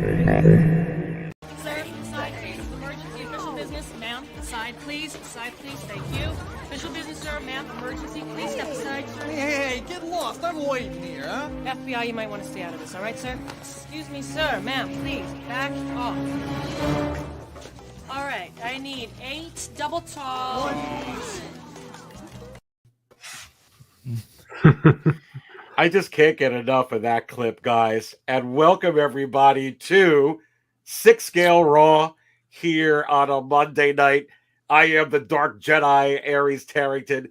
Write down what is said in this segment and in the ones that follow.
Sir, side please. Emergency official business. Ma'am, side please. Side please. Thank you. Official business, sir. Ma'am, emergency. Please step aside, sir. Hey, get lost. I'm waiting here, huh? FBI, you might want to stay out of this, all right, sir? Excuse me, sir. Ma'am, please, back off. All right, I need 8 double tall. I just can't get enough of that clip, guys. And welcome everybody to 6 Scale Raw here on a Monday night. I am the Dark Jedi, Aries Tarrington.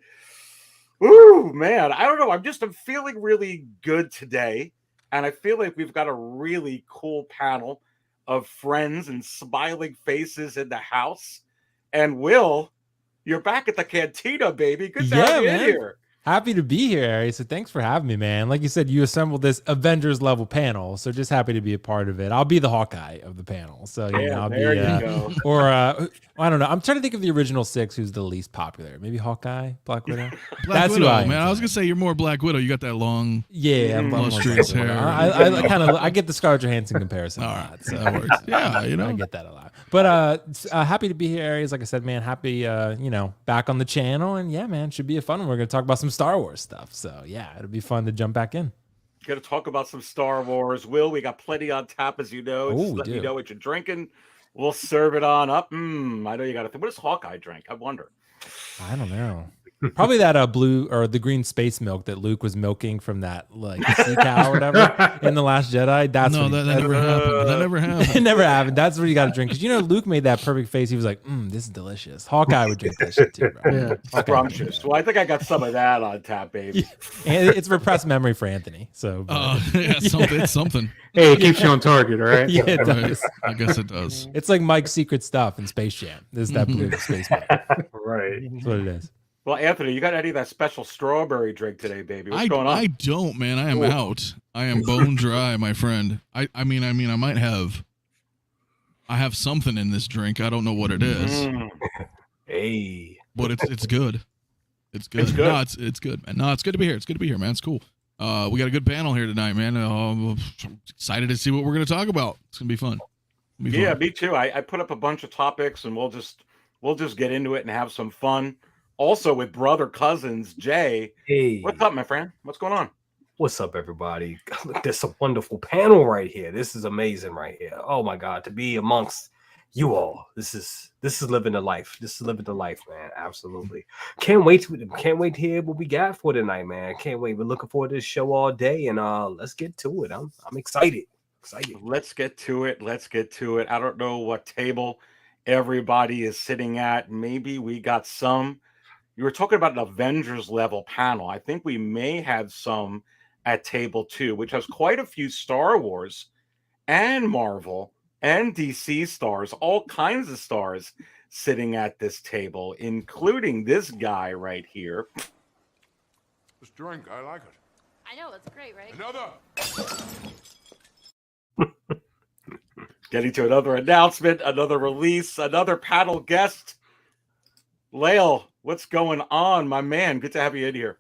Ooh, man, I don't know. I'm feeling really good today. And I feel like we've got a really cool panel of friends and smiling faces in the house. And Will, you're back at the cantina, baby. Good to have you in here. Happy to be here, Ari. So thanks for having me, man. Like you said, you assembled this Avengers level panel, so just happy to be a part of it. I'll be the Hawkeye of the panel. So I'll there be, you go. Or I don't know. I'm trying to think of the original 6 who's the least popular. Maybe Hawkeye, Black Widow. That's Widow, who I am. Man. I was gonna say you're more Black Widow. You got that long, I'm lustrous hair. I get the Scarlett Johansson comparison. All right, so that works. Yeah, I get that a lot. But happy to be here, Aries. Like I said, man, happy back on the channel, and yeah, man, should be a fun one. We're gonna talk about some Star Wars stuff. So yeah, it'll be fun to jump back in. Gonna talk about some Star Wars. Will, we got plenty on tap, as you know. Just let me know what you're drinking. We'll serve it on up. I know you got to think. What does Hawkeye drink? I wonder. I don't know. Probably that blue or the green space milk that Luke was milking from that sea cow or whatever in The Last Jedi. That's that never happened. That never happened. It never happened. That's what you got to drink. Because Luke made that perfect face. He was like, this is delicious. Hawkeye would drink that shit too, bro. Yeah. Scrumptious. Well, I think I got some of that on tap, baby. Yeah. And it's repressed memory for Anthony. So it's something. Hey, it keeps you on target, all right? Yeah, it does. I guess it does. It's like Mike's secret stuff in Space Jam. This is that blue space milk. Right. That's what it is. Well, Anthony, you got any of that special strawberry drink today, baby? What's going on? I don't, man. I am out. I am bone dry, my friend. I mean, I might have. I have something in this drink. I don't know what it is. Hey, but it's good. It's good. It's good. No, it's good, man. No, it's good to be here. It's good to be here, man. It's cool. We got a good panel here tonight, man. I'm excited to see what we're going to talk about. It's gonna be fun. Yeah, me too. I put up a bunch of topics, and we'll just get into it and have some fun. Also with brother cousins, Jay. Hey, what's up, my friend? What's going on? What's up, everybody? Look, there's a wonderful panel right here. This is amazing right here. Oh my God, to be amongst you all. This is living the life. This is living the life, man. Absolutely. Can't wait to hear what we got for tonight, man. Can't wait. We're looking forward to this show all day, and let's get to it. I'm excited. Let's get to it. I don't know what table everybody is sitting at. Maybe we got some. You were talking about an Avengers level panel. I think we may have some at table 2, which has quite a few Star Wars and Marvel and DC stars, all kinds of stars sitting at this table, including this guy right here. This drink, I like it. I know, it's great, right? Another. Getting to another announcement, another release, another panel guest. Lael, what's going on, my man? Good to have you in here.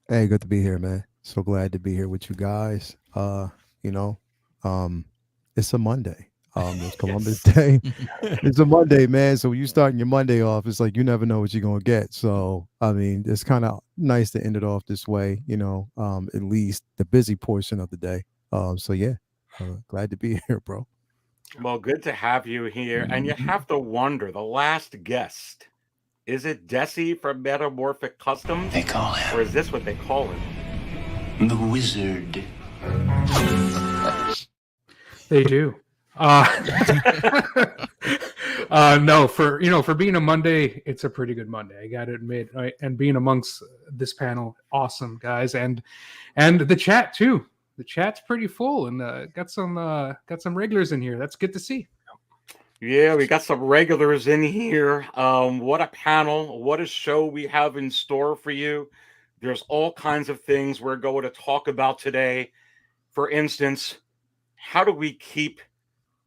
Hey, good to be here, man. So glad to be here with you guys. It's a Monday. It's Columbus Day. It's a Monday, man. So when you starting your Monday off, it's like you never know what you're gonna get. So I mean, it's kind of nice to end it off this way, at least the busy portion of the day. So yeah, glad to be here, bro. Well, good to have you here. And you have to wonder, the last guest. Is it Desy from Metamorphic Customs? They call him. Or is this what they call him? The Wizard. They do. No, for being a Monday, it's a pretty good Monday. I got to admit, right? And being amongst this panel, awesome guys, and the chat too. The chat's pretty full, and got some regulars in here. That's good to see. Yeah, we got some regulars in here. What a panel. What a show we have in store for you. There's all kinds of things we're going to talk about today. For instance, how do we keep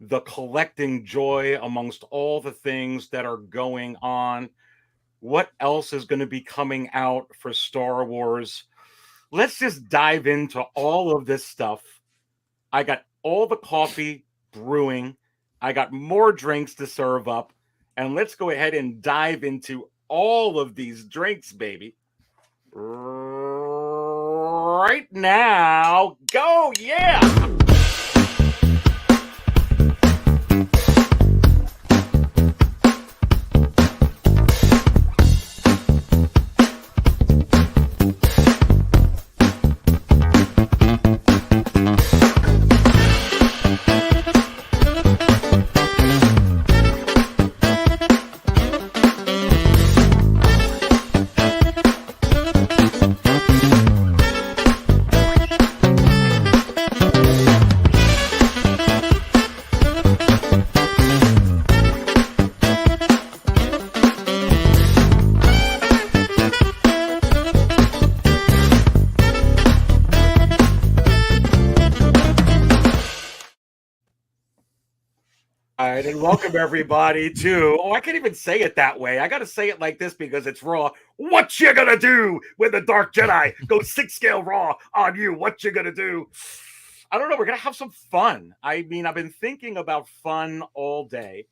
the collecting joy amongst all the things that are going on? What else is going to be coming out for Star Wars? Let's just dive into all of this stuff. I got all the coffee brewing. I got more drinks to serve up. And let's go ahead and dive into all of these drinks, baby. Right now. Go, yeah! All right, and welcome everybody to, I can't even say it that way. I got to say it like this because it's raw. What you gonna do when the Dark Jedi goes 6 scale raw on you? What you gonna do? I don't know. We're gonna have some fun. I mean, I've been thinking about fun all day.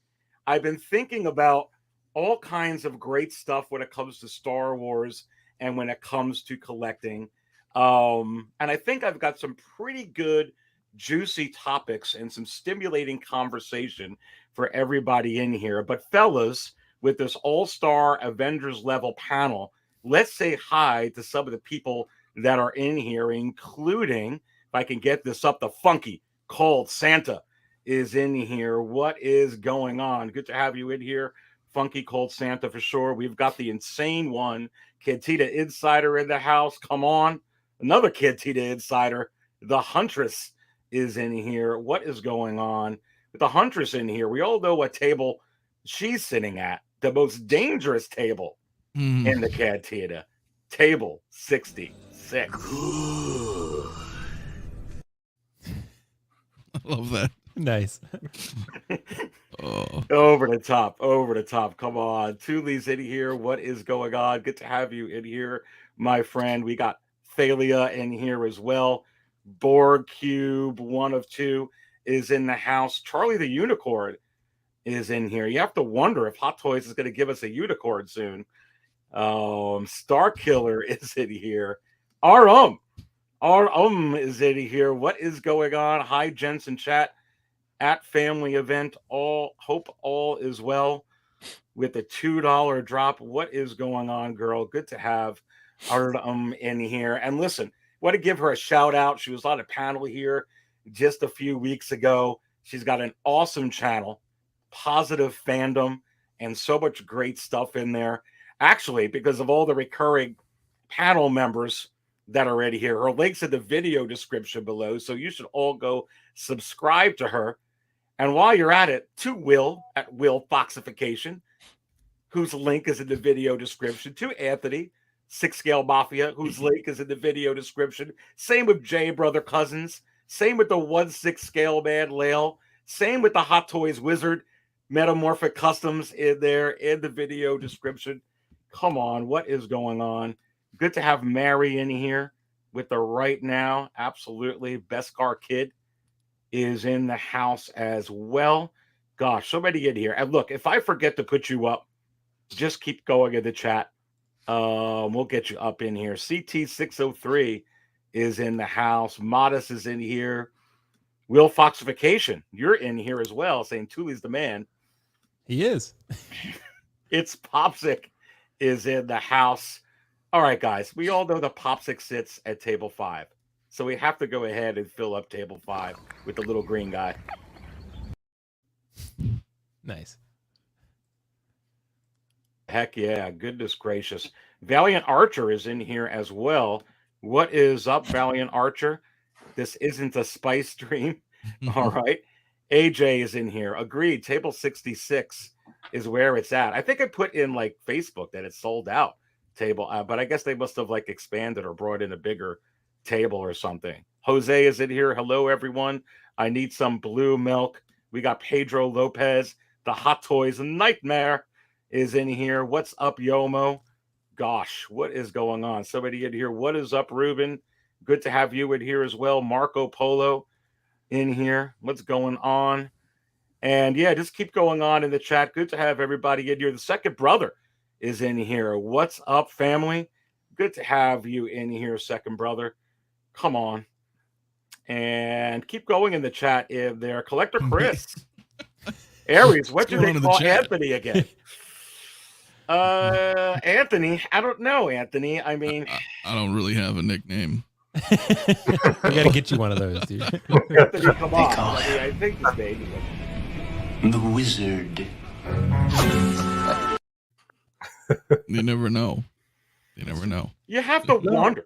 I've been thinking about all kinds of great stuff when it comes to Star Wars and when it comes to collecting. And I think I've got some pretty good juicy topics and some stimulating conversation for everybody in here. But fellas, with this all-star Avengers level panel, let's say hi to some of the people that are in here, including, if I can get this up, the funky cold Santa is in here. What is going on? Good to have you in here, funky cold Santa, for sure. We've got the insane one, Kid Insider in the house. Come on, another Kid Insider, the Huntress is in here. What is going on with the Huntress in here? We all know what table she's sitting at. The most dangerous table in the cantina. Table 66. I love that. Nice. Over the top. Come on. Thule's in here. What is going on? Good to have you in here, my friend. We got Thalia in here as well. Borg Cube 1 of 2 is in the house. Charlie the Unicorn is in here. You have to wonder if Hot Toys is going to give us a unicorn soon. Star Killer is in here. Our is in here. What is going on? Hi, gents in chat at family event. Hope all is well with the $2 drop. What is going on, girl? Good to have our in here. And listen, want to give her a shout out. She was on a panel here just a few weeks ago. She's got an awesome channel, Positive Fandom, and so much great stuff in there. Actually, because of all the recurring panel members that are in here, her link's in the video description below. So you should all go subscribe to her. And while you're at it, to Will at Will Foxification, whose link is in the video description, to Anthony, 6 Scale Mafia, whose link is in the video description. Same with Jay Brother Cousins. Same with the 1/6 Scale Man Lail. Same with the Hot Toys Wizard, Metamorphic Customs in there in the video description. Come on, what is going on? Good to have Mary in here with the right now. Absolutely. Beskar Kid is in the house as well. Gosh, so many in here. And look, if I forget to put you up, just keep going in the chat. We'll get you up in here. CT603 is in the house. Modest is in here. Will Foxification, you're in here as well, saying Thule's the man. He is. It's Popsic is in the house. All right, guys. We all know that Popsic sits at table 5. So we have to go ahead and fill up table 5 with the little green guy. Nice. Heck yeah. Goodness gracious. Valiant Archer is in here as well. What is up, Valiant Archer? This isn't a spice dream. All right. AJ is in here. Agreed. Table 66 is where it's at. I think I put in like Facebook that it's sold out table, but I guess they must have like expanded or brought in a bigger table or something. Jose is in here. Hello, everyone. I need some blue milk. We got Pedro Lopez, the Hot Toys Nightmare is in here. What's up, Yomo? Gosh, what is going on? Somebody in here. What is up, Ruben? Good to have you in here as well. Marco Polo in here. What's going on? And yeah, just keep going on in the chat. Good to have everybody in here. The second brother is in here. What's up, family? Good to have you in here, second brother. Come on. And keep going in the chat if they're Collector Chris. Aries, what do they call Anthony again? Anthony, I don't know, Anthony. I mean, I don't really have a nickname. We gotta get you one of those, dude. Anthony, come on. I think this baby. The wizard. You never know. You never know. You have to wonder.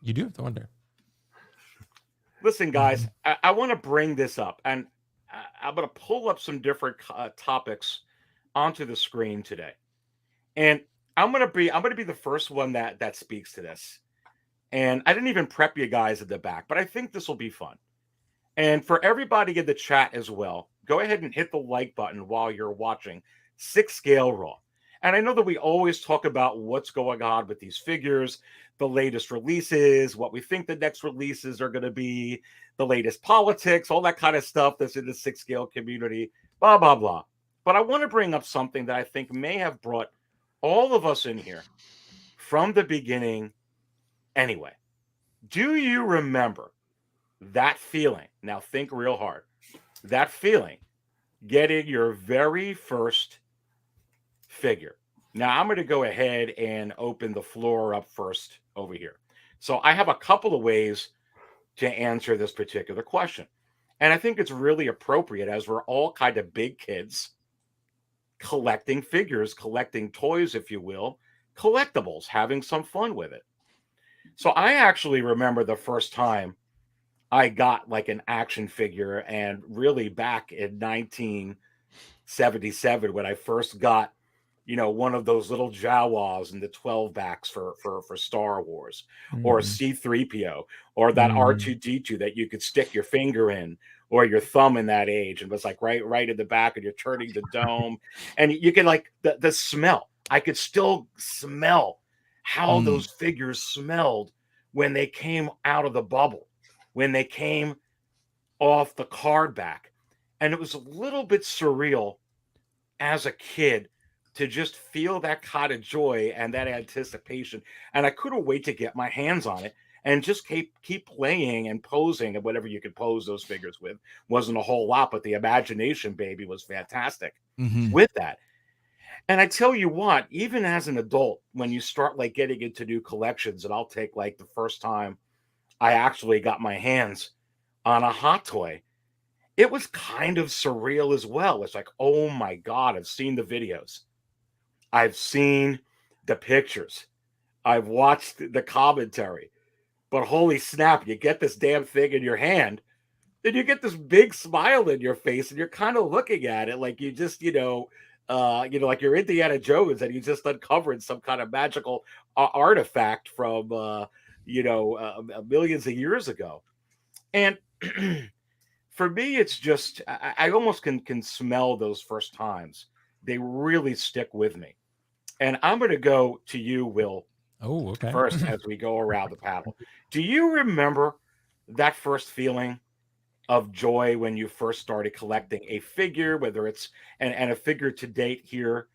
You do have to wonder. Listen, guys, I want to bring this up, and I'm going to pull up some different topics onto the screen today, and I'm going to be the first one that speaks to this. And I didn't even prep you guys at the back, but I think this will be fun. And for everybody in the chat as well, go ahead and hit the like button while you're watching 6 Scale Raw. And I know that we always talk about what's going on with these figures, the latest releases, what we think the next releases are going to be, the latest politics, all that kind of stuff that's in the 6 Scale community, blah, blah, blah. But I want to bring up something that I think may have brought all of us in here from the beginning anyway. Do you remember that feeling? Now think real hard. That feeling, getting your very first figure. Now I'm going to go ahead and open the floor up first over here. So I have a couple of ways to answer this particular question. And I think it's really appropriate as we're all kind of big kids collecting figures, collecting toys, if you will, collectibles, having some fun with it. So I actually remember the first time I got like an action figure, and really back in 1977 when I first got, you know, one of those little Jawas and the 12 backs for Star Wars, or a C-3PO, or that R2-D2 that you could stick your finger in or your thumb in that age, and was like right in the back, and you're turning the dome, and you can like the smell. I could still smell how those figures smelled when they came out of the bubble, when they came off the card back. And it was a little bit surreal as a kid to just feel that kind of joy and that anticipation. And I couldn't wait to get my hands on it and just keep playing and posing, and whatever you could pose those figures with. Wasn't a whole lot, but the imagination, baby, was fantastic with that. And I tell you what, even as an adult, when you start like getting into new collections, and I'll take like the first time I actually got my hands on a hot toy, it was kind of surreal as well. It's like, oh my God, I've seen the videos. I've seen the pictures. I've watched the commentary. But holy snap, you get this damn thing in your hand, then you get this big smile in your face, and you're kind of looking at it like you just, like you're Indiana Jones and you just uncovered some kind of magical artifact from, millions of years ago. And for me, it's just, I almost can smell those first times. They really stick with me. And I'm going to go to you, Will, first as we go around the panel. Do you remember that first feeling of joy when you first started collecting a figure, whether it's and a figure to date here?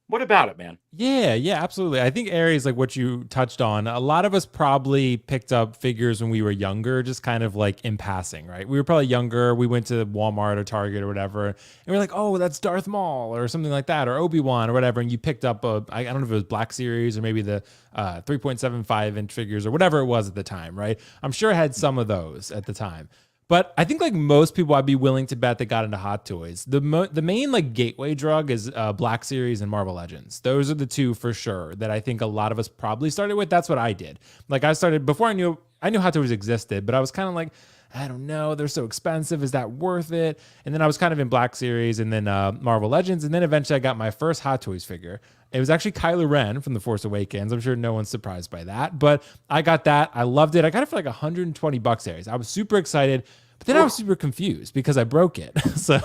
What about it, man? Yeah, absolutely. I think Aries, like what you touched on, a lot of us probably picked up figures when we were younger, just kind of like in passing, right? We were probably younger. We went to Walmart or Target or whatever, and we're like, oh, that's Darth Maul or something like that, or Obi-Wan or whatever. And you picked up I don't know if it was Black Series or maybe the 3.75 inch figures or whatever it was at the time, right? I'm sure I had some of those at the time. But I think like most people, I'd be willing to bet they got into Hot Toys. The main like gateway drug is Black Series and Marvel Legends. Those are the two for sure that I think a lot of us probably started with. That's what I did. Like I started before I knew Hot Toys existed, but I was kind of like, I don't know, they're so expensive. Is that worth it? And then I was kind of in Black Series and then Marvel Legends. And then eventually I got my first Hot Toys figure. It was actually Kylo Ren from The Force Awakens. I'm sure no one's surprised by that, but I got that. I loved it. I got it for like $120 Aries. I was super excited, but then I was super confused because I broke it. So,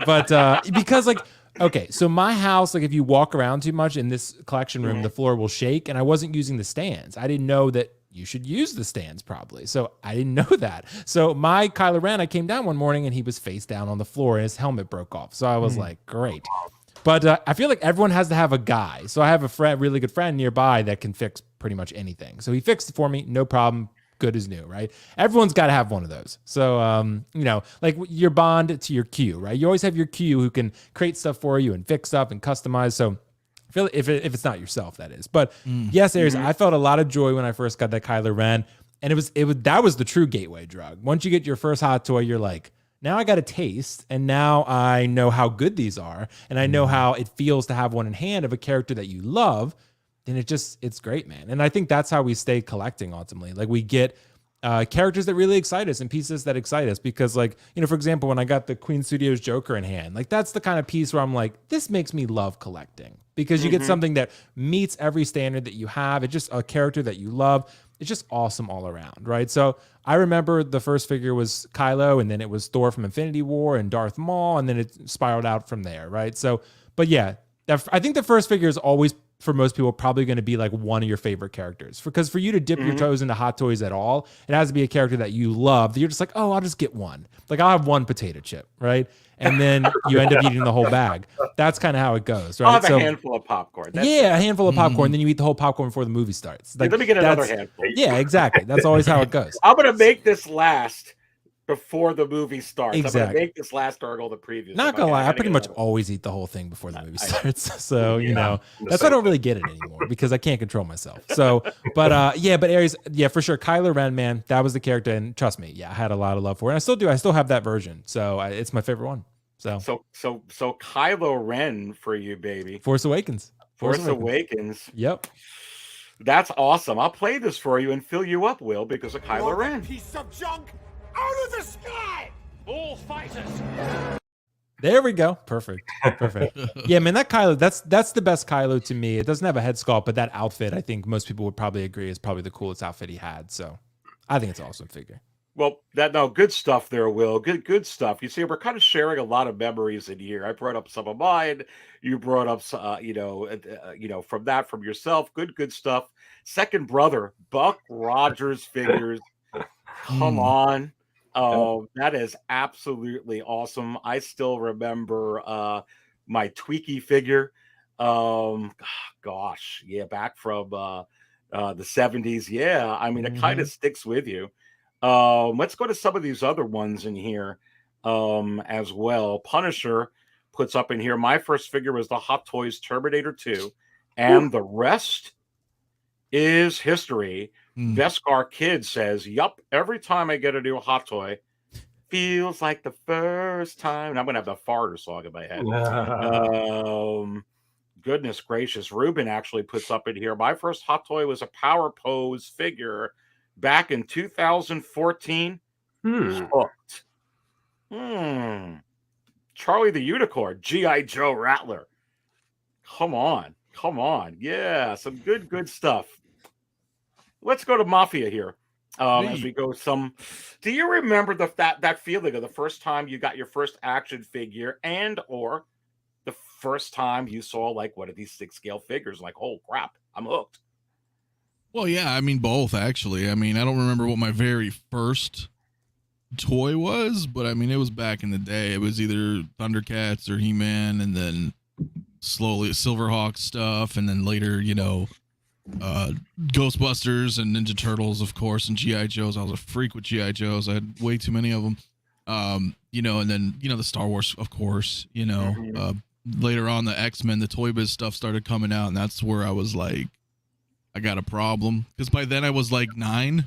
but because like, okay, so my house, like if you walk around too much in this collection room, the floor will shake, and I wasn't using the stands. I didn't know that you should use the stands probably. So I didn't know that. So my Kylo Ren, I came down one morning and he was face down on the floor and his helmet broke off. So I was like, great. But I feel like everyone has to have a guy. So I have a friend, really good friend nearby that can fix pretty much anything. So he fixed it for me, no problem. Good as new, right? Everyone's got to have one of those. So, like your bond to your Q, right? You always have your Q who can create stuff for you and fix stuff and customize. So I feel if it's not yourself, that is. But yes, Aries, I felt a lot of joy when I first got that Kylo Ren. And that was the true gateway drug. Once you get your first hot toy, you're like, now I got a taste, and now I know how good these are, and I know how it feels to have one in hand of a character that you love. Then it's great, man. And I think that's how we stay collecting ultimately. Like we get characters that really excite us and pieces that excite us because, like, for example, when I got the Queen Studios Joker in hand, like that's the kind of piece where I'm like, this makes me love collecting because you get something that meets every standard that you have. It's just a character that you love. It's just awesome all around, right? So I remember the first figure was Kylo, and then it was Thor from Infinity War and Darth Maul, and then it spiraled out from there, right? So, but yeah, I think the first figure is always, for most people, probably going to be like one of your favorite characters. Because for you to dip your toes into Hot Toys at all, it has to be a character that you love, that you're just like, oh, I'll just get one. Like I'll have one potato chip, right? And then you end up eating the whole bag. That's kind of how it goes, right? I'll have a handful of popcorn. That's a handful of popcorn. Then you eat the whole popcorn before the movie starts. Like, let me get another handful. Yeah, exactly. That's always how it goes. I'm going to make this last before the movie starts. Exactly. I'm going to make this last during all the previews. Not going to lie, I pretty much always eat the whole thing before the movie starts. So, that's why I don't really get it anymore because I can't control myself. So, but Aries, for sure. Kylo Ren, man, that was the character. And trust me, I had a lot of love for it. And I still do. I still have that version. So it's my favorite one. So Kylo Ren for you, baby. Force Awakens. Force Awakens. Yep. That's awesome. I'll play this for you and fill you up, Will, because of Kylo Ren. Piece of junk out of the sky! All fighters! There we go. Perfect. Yeah, man, that Kylo, that's the best Kylo to me. It doesn't have a head sculpt, but that outfit, I think most people would probably agree, is probably the coolest outfit he had. So I think it's an awesome figure. Well, good stuff there, Will. Good stuff. You see, we're kind of sharing a lot of memories in here. I brought up some of mine. You brought up, from yourself. Good stuff. Second brother, Buck Rogers figures. Come on. That is absolutely awesome. I still remember my Tweaky figure. Back from the 70s. Yeah, I mean, it kind of sticks with you. Let's go to some of these other ones in here as well. Punisher puts up in here, my first figure was the Hot Toys Terminator 2, and the rest is history. Beskar Kid says, yup, every time I get a new Hot Toy, feels like the first time. And I'm going to have the farter song in my head. Goodness gracious. Ruben actually puts up in here, my first Hot Toy was a Power Pose figure back in 2014. Hooked. Charlie the Unicorn, G.I. Joe Rattler. Come on. Yeah, some good stuff. Let's go to Mafia here. As we go do you remember that feeling of the first time you got your first action figure and or the first time you saw like one of these 6-scale figures, like, oh crap, I'm hooked? Well, yeah, I mean, both, actually. I mean, I don't remember what my very first toy was, but I mean, it was back in the day. It was either Thundercats or He-Man, and then slowly Silverhawk stuff, and then later, Ghostbusters and Ninja Turtles, of course, and G.I. Joes. I was a freak with G.I. Joes. I had way too many of them. And then, the Star Wars, of course, later on the X-Men, the Toy Biz stuff started coming out, and that's where I was like, I got a problem, because by then I was like 9.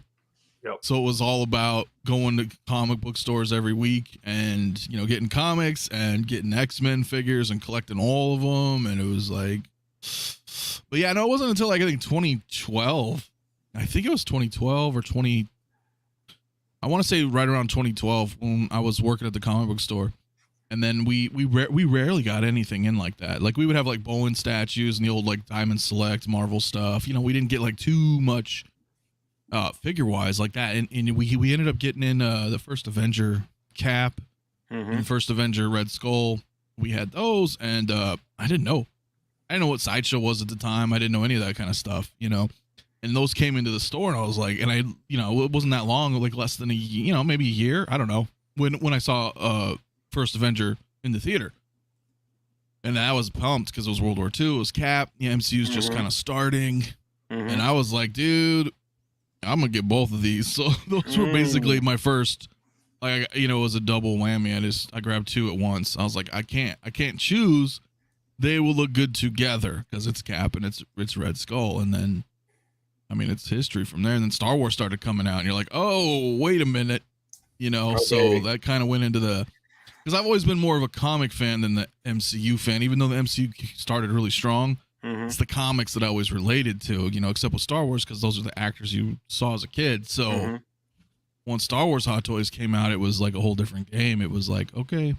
Yep. So it was all about going to comic book stores every week and, getting comics and getting X-Men figures and collecting all of them. And it was like, but yeah, no, it wasn't until like, I think 2012. I think it was 2012 or I want to say right around 2012 when I was working at the comic book store. And then we rarely got anything in like that. Like we would have like Bowen statues and the old like Diamond Select Marvel stuff. We didn't get like too much figure wise like that. And we ended up getting in the first Avenger Cap and the first Avenger Red Skull. We had those, and I didn't know what Sideshow was at the time. I didn't know any of that kind of stuff, And those came into the store, and I was like, and I, it wasn't that long, like less than maybe a year. I don't know when I saw First Avenger in the theater, and I was pumped because it was World War II. It was Cap. The MCU's just kind of starting, and I was like, dude, I'm gonna get both of these. So those were basically my first. Like, it was a double whammy. I grabbed two at once. I was like, I can't choose. They will look good together because it's Cap and it's Red Skull, and then. I mean, it's history from there. And then Star Wars started coming out, and you're like, oh, wait a minute. So that kind of went into because I've always been more of a comic fan than the MCU fan, even though the MCU started really strong. It's the comics that I always related to, except with Star Wars, because those are the actors you saw as a kid. So once Star Wars Hot Toys came out, it was like a whole different game. It was like, okay,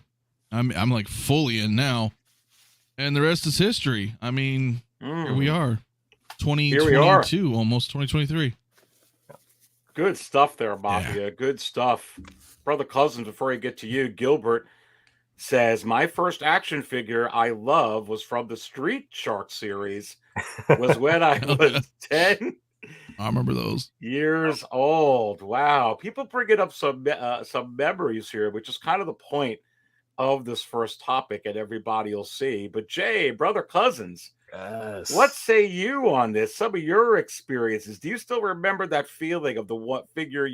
I'm like fully in now. And the rest is history. I mean, here we are. 2022, almost 2023. Good stuff there, Mafia. Yeah. Good stuff. Brother Cousins, before I get to you, Gilbert says, my first action figure I love was from the Street Shark series. Was when I was 10. I remember those. Years old. Wow. People bringing up some memories here, which is kind of the point of this first topic, and everybody will see. But Jay, Brother Cousins, yes. What say you on this? Some of your experiences. Do you still remember that feeling of figures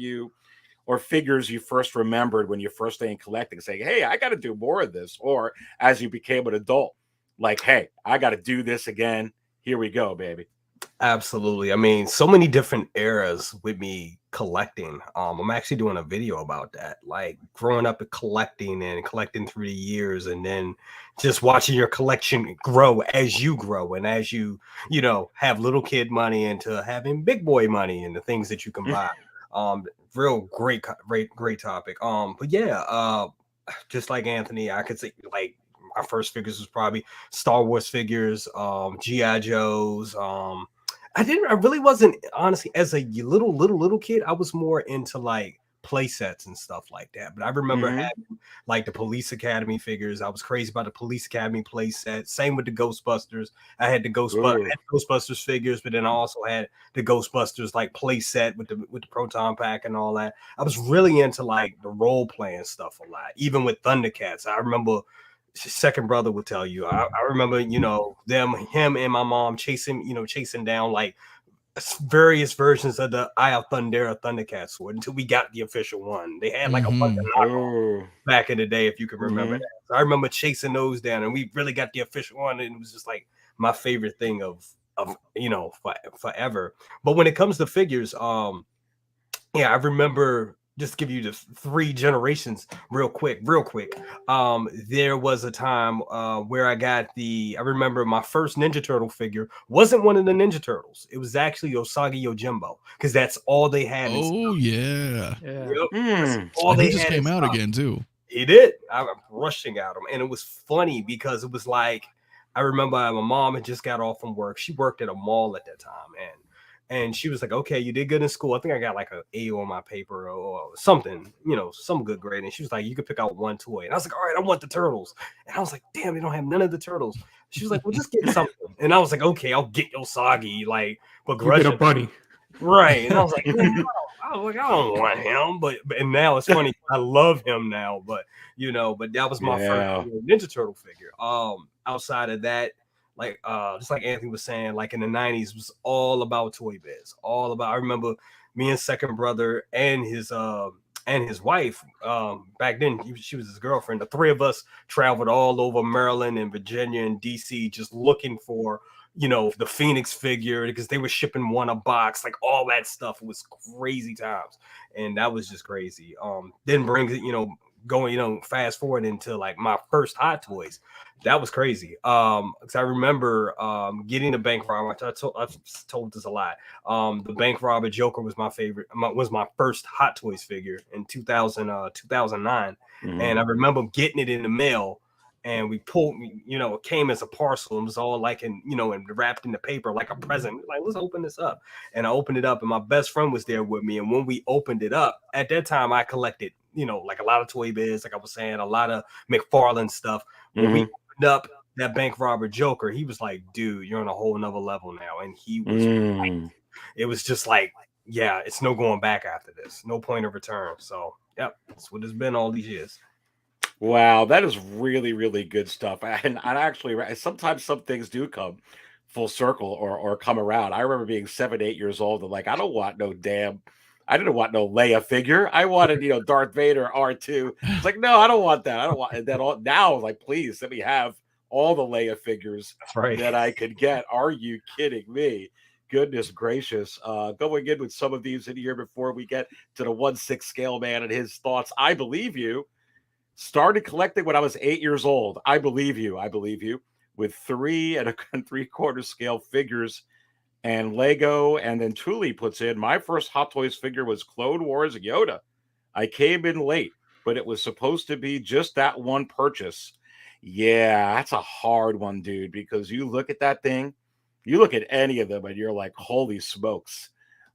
you first remembered when you first started collecting, saying, hey, I got to do more of this? Or as you became an adult, like, hey, I got to do this again. Here we go, baby. Absolutely. I mean, so many different eras with me collecting. I'm actually doing a video about that, like growing up and collecting through the years, and then just watching your collection grow as you grow, and as you have little kid money into having big boy money and the things that you can buy. Real great topic. But yeah, just like Anthony, I could say like my first figures was probably Star Wars figures, G.I. Joes. I really wasn't, honestly, as a little kid, I was more into like play sets and stuff like that. But I remember having like the Police Academy figures. I was crazy about the Police Academy play set. Same with the Ghostbusters. I had the Ghostbusters figures, but then I also had the Ghostbusters like play set with the proton pack and all that. I was really into like the role playing stuff a lot, even with Thundercats. I remember second brother would tell you. I remember, him and my mom chasing down like various versions of the Eye of Thundera Thundercat sword until we got the official one. They had like a bunch of knockoffs back in the day, if you can remember that. So I remember chasing those down, and we really got the official one, and it was just like my favorite thing of forever. But when it comes to figures, I remember. Just give you the three generations real quick. There was a time where I remember my first Ninja Turtle figure wasn't one of the Ninja Turtles. It was actually Usagi Yojimbo, because that's all they had. Oh, yeah. Yep. All they just came out again, too. He did. I'm rushing at him. And it was funny because it was like, I remember my mom had just got off from work. She worked at a mall at that time. And she was like, okay, you did good in school. I think I got like an A on my paper or something, some good grade. And she was like, you could pick out one toy. And I was like, all right, I want the turtles. And I was like, damn, they don't have none of the turtles. She was like, well, just get something. And I was like, okay, I'll get Yosagi, like, begrudgingly. Get a bunny. Right. And I was like, I don't want him. But now it's funny. I love him now. But that was my first Ninja Turtle figure. Outside of that, like just like Anthony was saying, like in the 90s was all about Toy Biz. I remember me and second brother and his wife, back then she was his girlfriend. The three of us traveled all over Maryland and Virginia and DC just looking for the Phoenix figure, because they were shipping one a box, like all that stuff. It was crazy times, and that was just crazy. Then brings it, going, fast forward into like my first Hot Toys. That was crazy. Because I remember getting the bank robber. I've told this a lot. The bank robber Joker was my favorite. Was my first Hot Toys figure in 2009, and I remember getting it in the mail. And we pulled, it came as a parcel and was all like, and wrapped in the paper like a present. Like, let's open this up. And I opened it up, and my best friend was there with me. And when we opened it up, at that time, I collected, like a lot of Toy Biz, like I was saying, a lot of McFarlane stuff. When we opened up that bank robber Joker, he was like, dude, you're on a whole nother level now. And he was right. it was just like, yeah, it's no going back after this. No point of return. So, yep, that's what it's been all these years. Wow, that is really, really good stuff. And actually, sometimes some things do come full circle or come around. I remember being 7, 8 years old and like, I didn't want no Leia figure. I wanted, Darth Vader R2. It's like, no, I don't want that. I don't want that. All now, like, please let me have all the Leia figures that I could get. Are you kidding me? Goodness gracious. Going in with some of these in here before we get to the 1/6 scale man and his thoughts. I believe you. Started collecting when I was 8 years old. I believe you. With 3 3/4 scale figures and Lego. And then Thule puts in, my first Hot Toys figure was Clone Wars Yoda. I came in late, but it was supposed to be just that one purchase. Yeah, that's a hard one, dude, because you look at that thing, you look at any of them and you're like, holy smokes.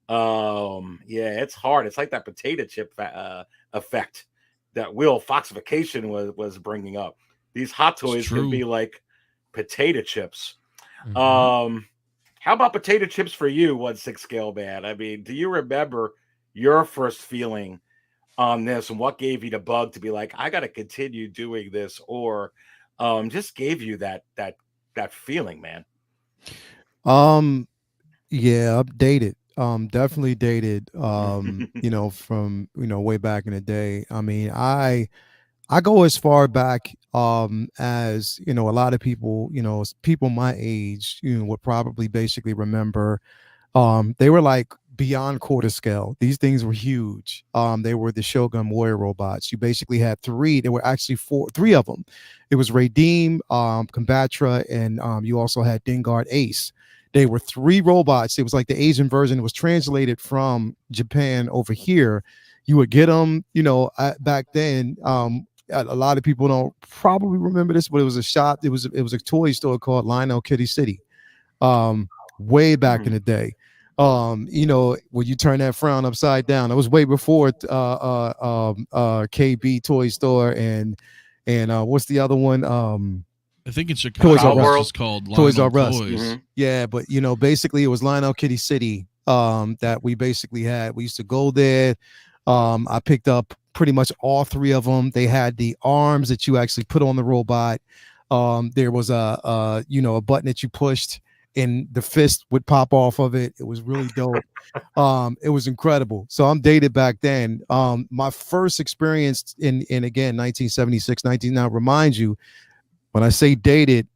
Yeah, it's hard. It's like that potato chip effect that Will Foxification was bringing up. These Hot Toys can be like potato chips. Mhm. How about potato chips for you, 1/6 scale man? I mean, do you remember your first feeling on this and what gave you the bug to be like, I got to continue doing this, or just gave you that feeling, man? Yeah, updated. Definitely dated. From way back in the day. I mean, I go as far back as a lot of people, people my age, would probably basically remember. They were like beyond quarter scale. These things were huge. They were the Shogun warrior robots. You basically had 3. There were actually 3 of them. It was Redeem, Combatra, and you also had Dingard Ace. They were 3 robots. It was like the Asian version. It was translated from Japan over here. You would get them, back then. A lot of people don't probably remember this, but it was a shop. It was a toy store called Lionel Kitty City, way back in the day. When you turn that frown upside down, it was way before KB Toy Store and what's the other one? I think in Chicago Toys R Us. it's called Toys Lionel R Us. Toys. Yeah, but basically it was Lionel Kitty City that we basically had. We used to go there. I picked up pretty much all 3 of them. They had the arms that you actually put on the robot. There was a button that you pushed and the fist would pop off of it. It was really dope. It was incredible. So I'm dated back then. My first experience in again 1976, now remind you, when I say dated,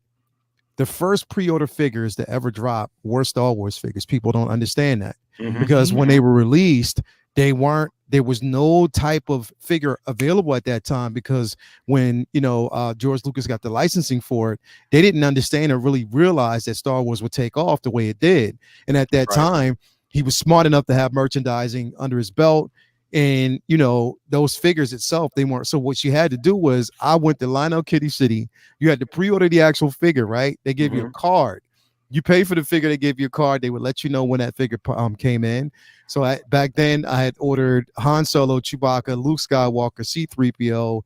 the first pre-order figures that ever dropped were Star Wars figures. People don't understand that because when they were released, there was no type of figure available at that time, because when George Lucas got the licensing for it, they didn't understand or really realize that Star Wars would take off the way it did. And at that time, he was smart enough to have merchandising under his belt. And those figures itself, they weren't. So what you had to do was, I went to Lionel Kitty City. You had to pre-order the actual figure, right? They gave you a card. You pay for the figure, they gave you a card. They would let you know when that figure came in. So back then, I had ordered Han Solo, Chewbacca, Luke Skywalker, C-3PO,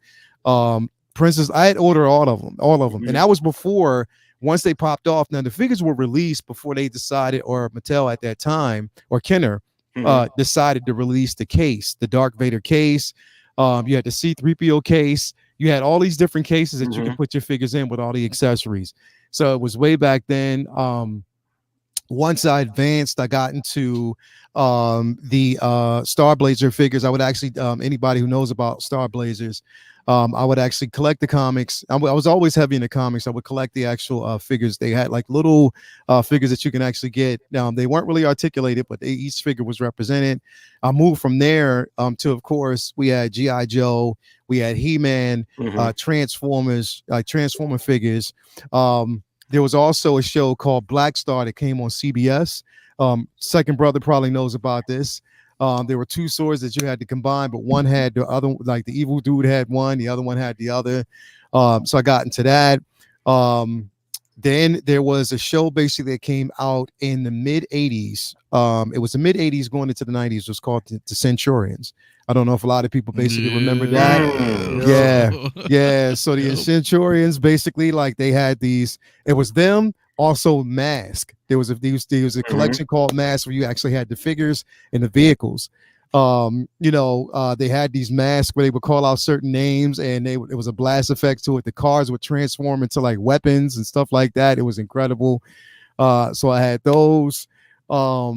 Princess. I had ordered all of them, and that was before. Once they popped off, now the figures were released before they decided, or Mattel at that time, or Kenner. Decided to release the case, the Dark Vader case. You had the C-3PO case. You had all these different cases that you can put your figures in with all the accessories. So it was way back then. Once I advanced, I got into the Star Blazer figures. I would actually, anybody who knows about Star Blazers, I would actually collect the comics. I was always heavy in the comics. I would collect the actual figures. They had like little figures that you can actually get. They weren't really articulated, but each figure was represented. I moved from there to, of course, we had G.I. Joe, we had He-Man, Transformers, Transformer figures. There was also a show called Black Star that came on CBS. Second brother probably knows about this. There were 2 swords that you had to combine, but one had the other, like the evil dude had one, the other one had the other. So I got into that. Then there was a show basically that came out in the mid 80s. It was the mid 80s going into the 90s. It was called the Centurions. I don't know if a lot of people basically remember that. Yeah. So the Centurions basically, like, they had these, it was them, also Mask. There was a collection called Masks where you actually had the figures and the vehicles. They had these masks where they would call out certain names, and it was a blast effect to it. The cars would transform into like weapons and stuff like that. It was incredible. So I had those. Let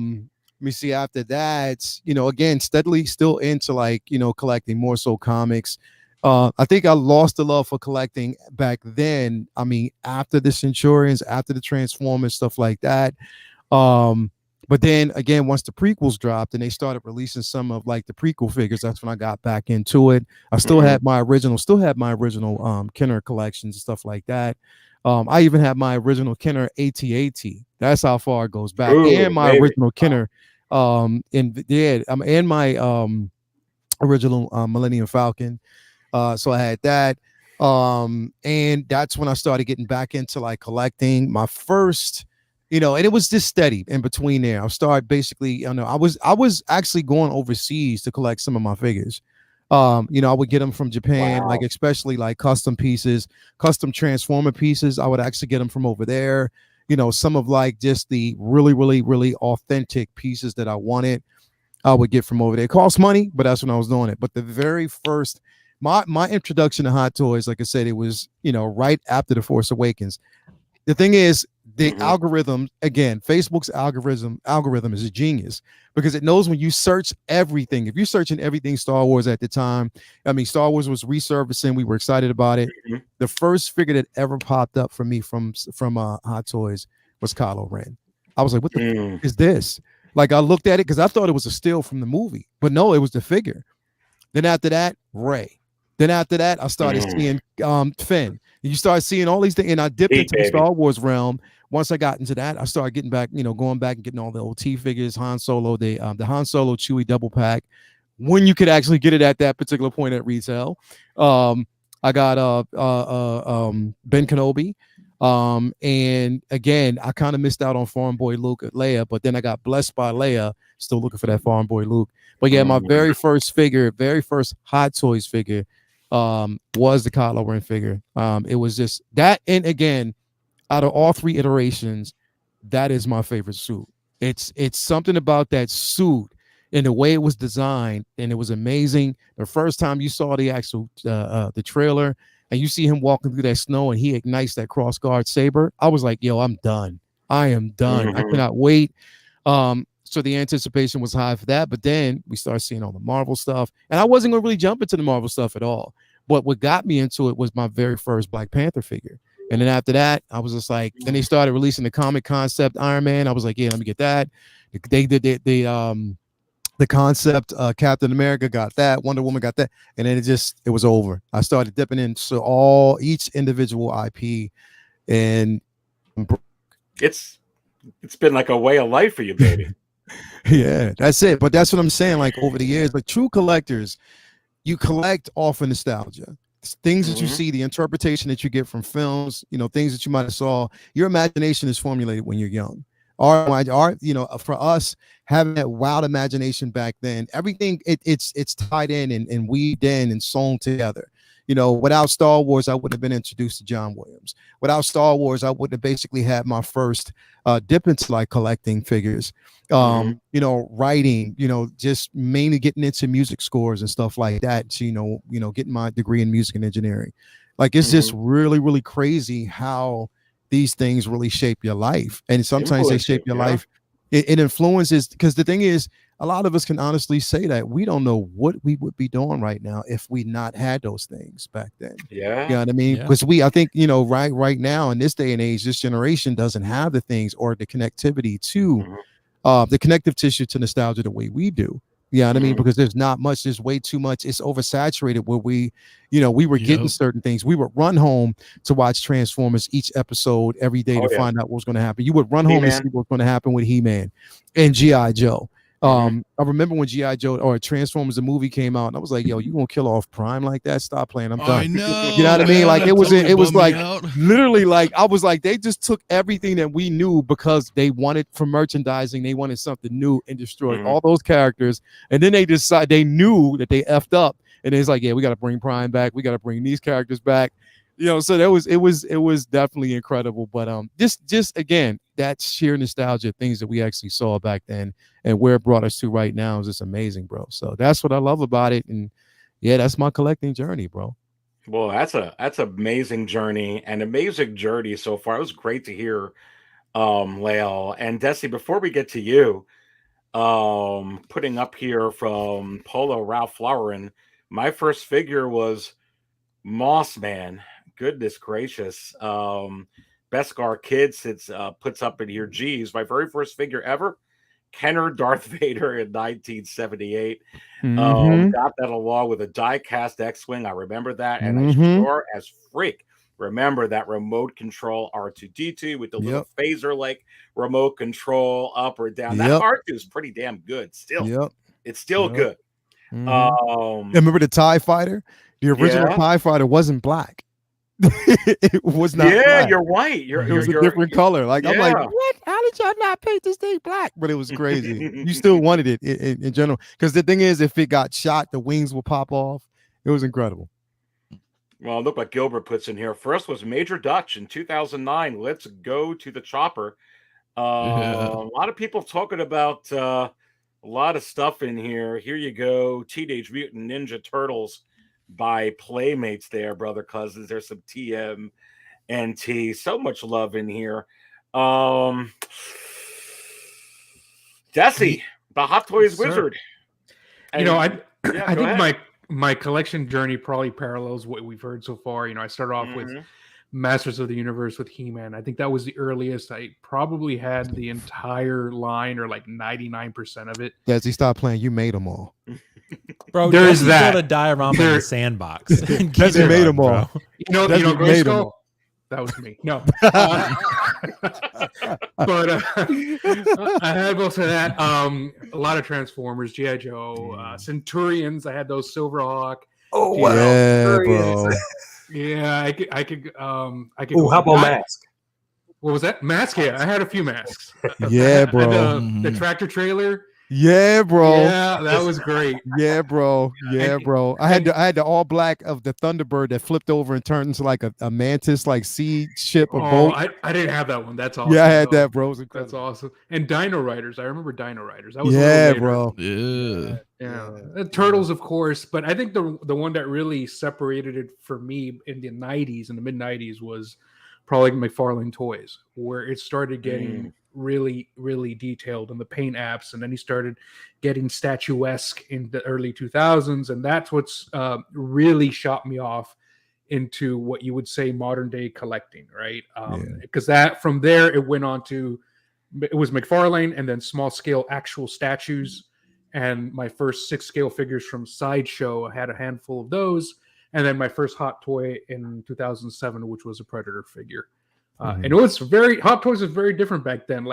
me see. After that, again, steadily still into like collecting more so comics. I think I lost the love for collecting back then. I mean, after the Centurions, after the Transformers, stuff like that. But then again, once the prequels dropped and they started releasing some of like the prequel figures, that's when I got back into it. I still had my original, Kenner collections and stuff like that. I even have my original Kenner AT-AT. That's how far it goes back. And my original Kenner, and my original Millennium Falcon. So I had that. And that's when I started getting back into like collecting my first, and it was just steady in between there. I started basically, I was actually going overseas to collect some of my figures. I would get them from Japan, like especially like custom pieces, custom Transformer pieces. I would actually get them from over there. Some of like just the really, really, really authentic pieces that I wanted, I would get from over there. It cost money, but that's when I was doing it. But the very first, my introduction to Hot Toys, like I said, it was, right after The Force Awakens. The thing is, the algorithm, again, Facebook's algorithm is a genius because it knows when you search everything. If you're searching everything Star Wars at the time, I mean, Star Wars was resurfacing. We were excited about it. The first figure that ever popped up for me from Hot Toys was Kylo Ren. I was like, what the f- is this? Like, I looked at it because I thought it was a still from the movie, but no, it was the figure. Then after that, Rey. Then after that, I started seeing Finn. You start seeing all these things, and I dipped into the Star Wars realm. Once I got into that, I started getting back, going back and getting all the OT figures, Han Solo, the Han Solo Chewie double pack, when you could actually get it at that particular point at retail. I got Ben Kenobi. And again, I kind of missed out on Farm Boy Luke at Leia, but then I got blessed by Leia, still looking for that Farm Boy Luke. But yeah, my very first Hot Toys figure was the Kylo Ren figure. It was just that, and again, out of all three iterations, that is my favorite suit. It's something about that suit and the way it was designed, and it was amazing. The first time you saw the actual the trailer, and you see him walking through that snow, and he ignites that cross guard saber, I was like, yo, I'm done. I am done. I cannot wait. So the anticipation was high for that. But then we started seeing all the Marvel stuff, and I wasn't going to really jump into the Marvel stuff at all. But what got me into it was my very first Black Panther figure. And then after that, I was just like, then they started releasing the comic concept Iron Man. I was like, yeah, let me get that. They did the concept Captain America, got that. Wonder Woman got that. And then it was over. I started dipping into each individual IP, and it's been like a way of life for you, baby. Yeah, that's it. But that's what I'm saying. Like over the years, like true collectors, you collect off of nostalgia. Things that you see, the interpretation that you get from films, things that you might have saw. Your imagination is formulated when you're young. Our for us, having that wild imagination back then, everything it's tied in and weaved in and sewn together. Without Star Wars, I wouldn't have been introduced to John Williams. Without Star Wars, I wouldn't have basically had my first dip into like collecting figures, writing, just mainly getting into music scores and stuff like that. So, getting my degree in music and engineering. Like, it's just really, really crazy how these things really shape your life. And sometimes they shape your life. It influences, because the thing is, a lot of us can honestly say that we don't know what we would be doing right now if we not had those things back then. Yeah. You know what I mean? Because I think, right now in this day and age, this generation doesn't have the things or the connectivity to the connective tissue to nostalgia the way we do. You know what I mean? Because there's not much, there's way too much. It's oversaturated where we were getting certain things. We would run home to watch Transformers each episode every day to find out what was going to happen. You would run home and see what's going to happen with He-Man and G.I. Joe. I remember when G.I. Joe or Transformers the movie came out, and I was like, yo, you gonna kill off Prime like that? Stop playing. I'm done. I know. You know what I mean? Like, it was like literally like, I was like, they just took everything that we knew because they wanted for merchandising, they wanted something new, and destroyed all those characters. And then they knew that they effed up, and it's like, yeah, we got to bring Prime back. We got to bring these characters back. You know, so it was definitely incredible. But just again, that sheer nostalgia, things that we actually saw back then and where it brought us to right now is just amazing, bro. So that's what I love about it. And yeah, that's my collecting journey, bro. Well, that's amazing journey and amazing journey so far. It was great to hear, Lael and Desy. Before we get to you, putting up here from Polo Ralph Lauren, my first figure was Moss Man. Goodness gracious. Beskar Kids puts up in here. Geez, my very first figure ever. Kenner Darth Vader in 1978. Got that along with a die-cast X-Wing. I remember that. And I sure as freak remember that remote control R2-D2 with the little phaser-like remote control up or down. That R2 is pretty damn good still. It's still good. Remember the TIE Fighter? The original TIE Fighter wasn't black. It was not black. You're right. It was a different color. Like I'm like, what? How did y'all not paint this thing black? But it was crazy. You still wanted it in general. Because the thing is, if it got shot, the wings will pop off. It was incredible. Well, look what Gilbert puts in here. First was Major Dutch in 2009. Let's go to the chopper. A lot of people talking about a lot of stuff in here. Here you go. Teenage Mutant Ninja Turtles by Playmates there, brother cousins. There's some TMNT. So much love in here. Desy, the Hot Toys Wizard. And, I think my collection journey probably parallels what we've heard so far. I started off with Masters of the Universe with He-Man. I think that was the earliest. I probably had the entire line or like 99% of it. Desy, stop playing. You made them all. Bro, there is that. Built a diorama in the sandbox. Desy made them all. Grayskull? That was me. No. But I had both of that. A lot of Transformers, G.I. Joe, Centurions. I had those Silverhawk. Oh, wow. Yeah, bro. Yeah, I could. Oh, how about Mask? What was that? Mask? Yeah, I had a few masks. Yeah, bro. The tractor trailer. Yeah, bro. Yeah, that was great. Yeah, bro. Yeah, bro. I had the all black of the Thunderbird that flipped over and turned into like a mantis, like sea ship or boat. I didn't have that one. That's awesome. Yeah, I had that, bro. That's awesome. And Dino Riders. I remember Dino Riders. That was bro. Yeah. Turtles, of course. But I think the one that really separated it for me in the 90s, in the mid 90s, was probably McFarlane Toys, where it started getting really, really detailed in the paint apps, and then he started getting statuesque in the early 2000s, and that's what's really shot me off into what you would say modern day collecting, right? Because that from there it went on to, it was McFarlane and then small scale actual statues, and my first 6 scale figures from Sideshow. I had a handful of those, and then my first Hot Toy in 2007, which was a Predator figure. And it was Hot Toys was very different back then.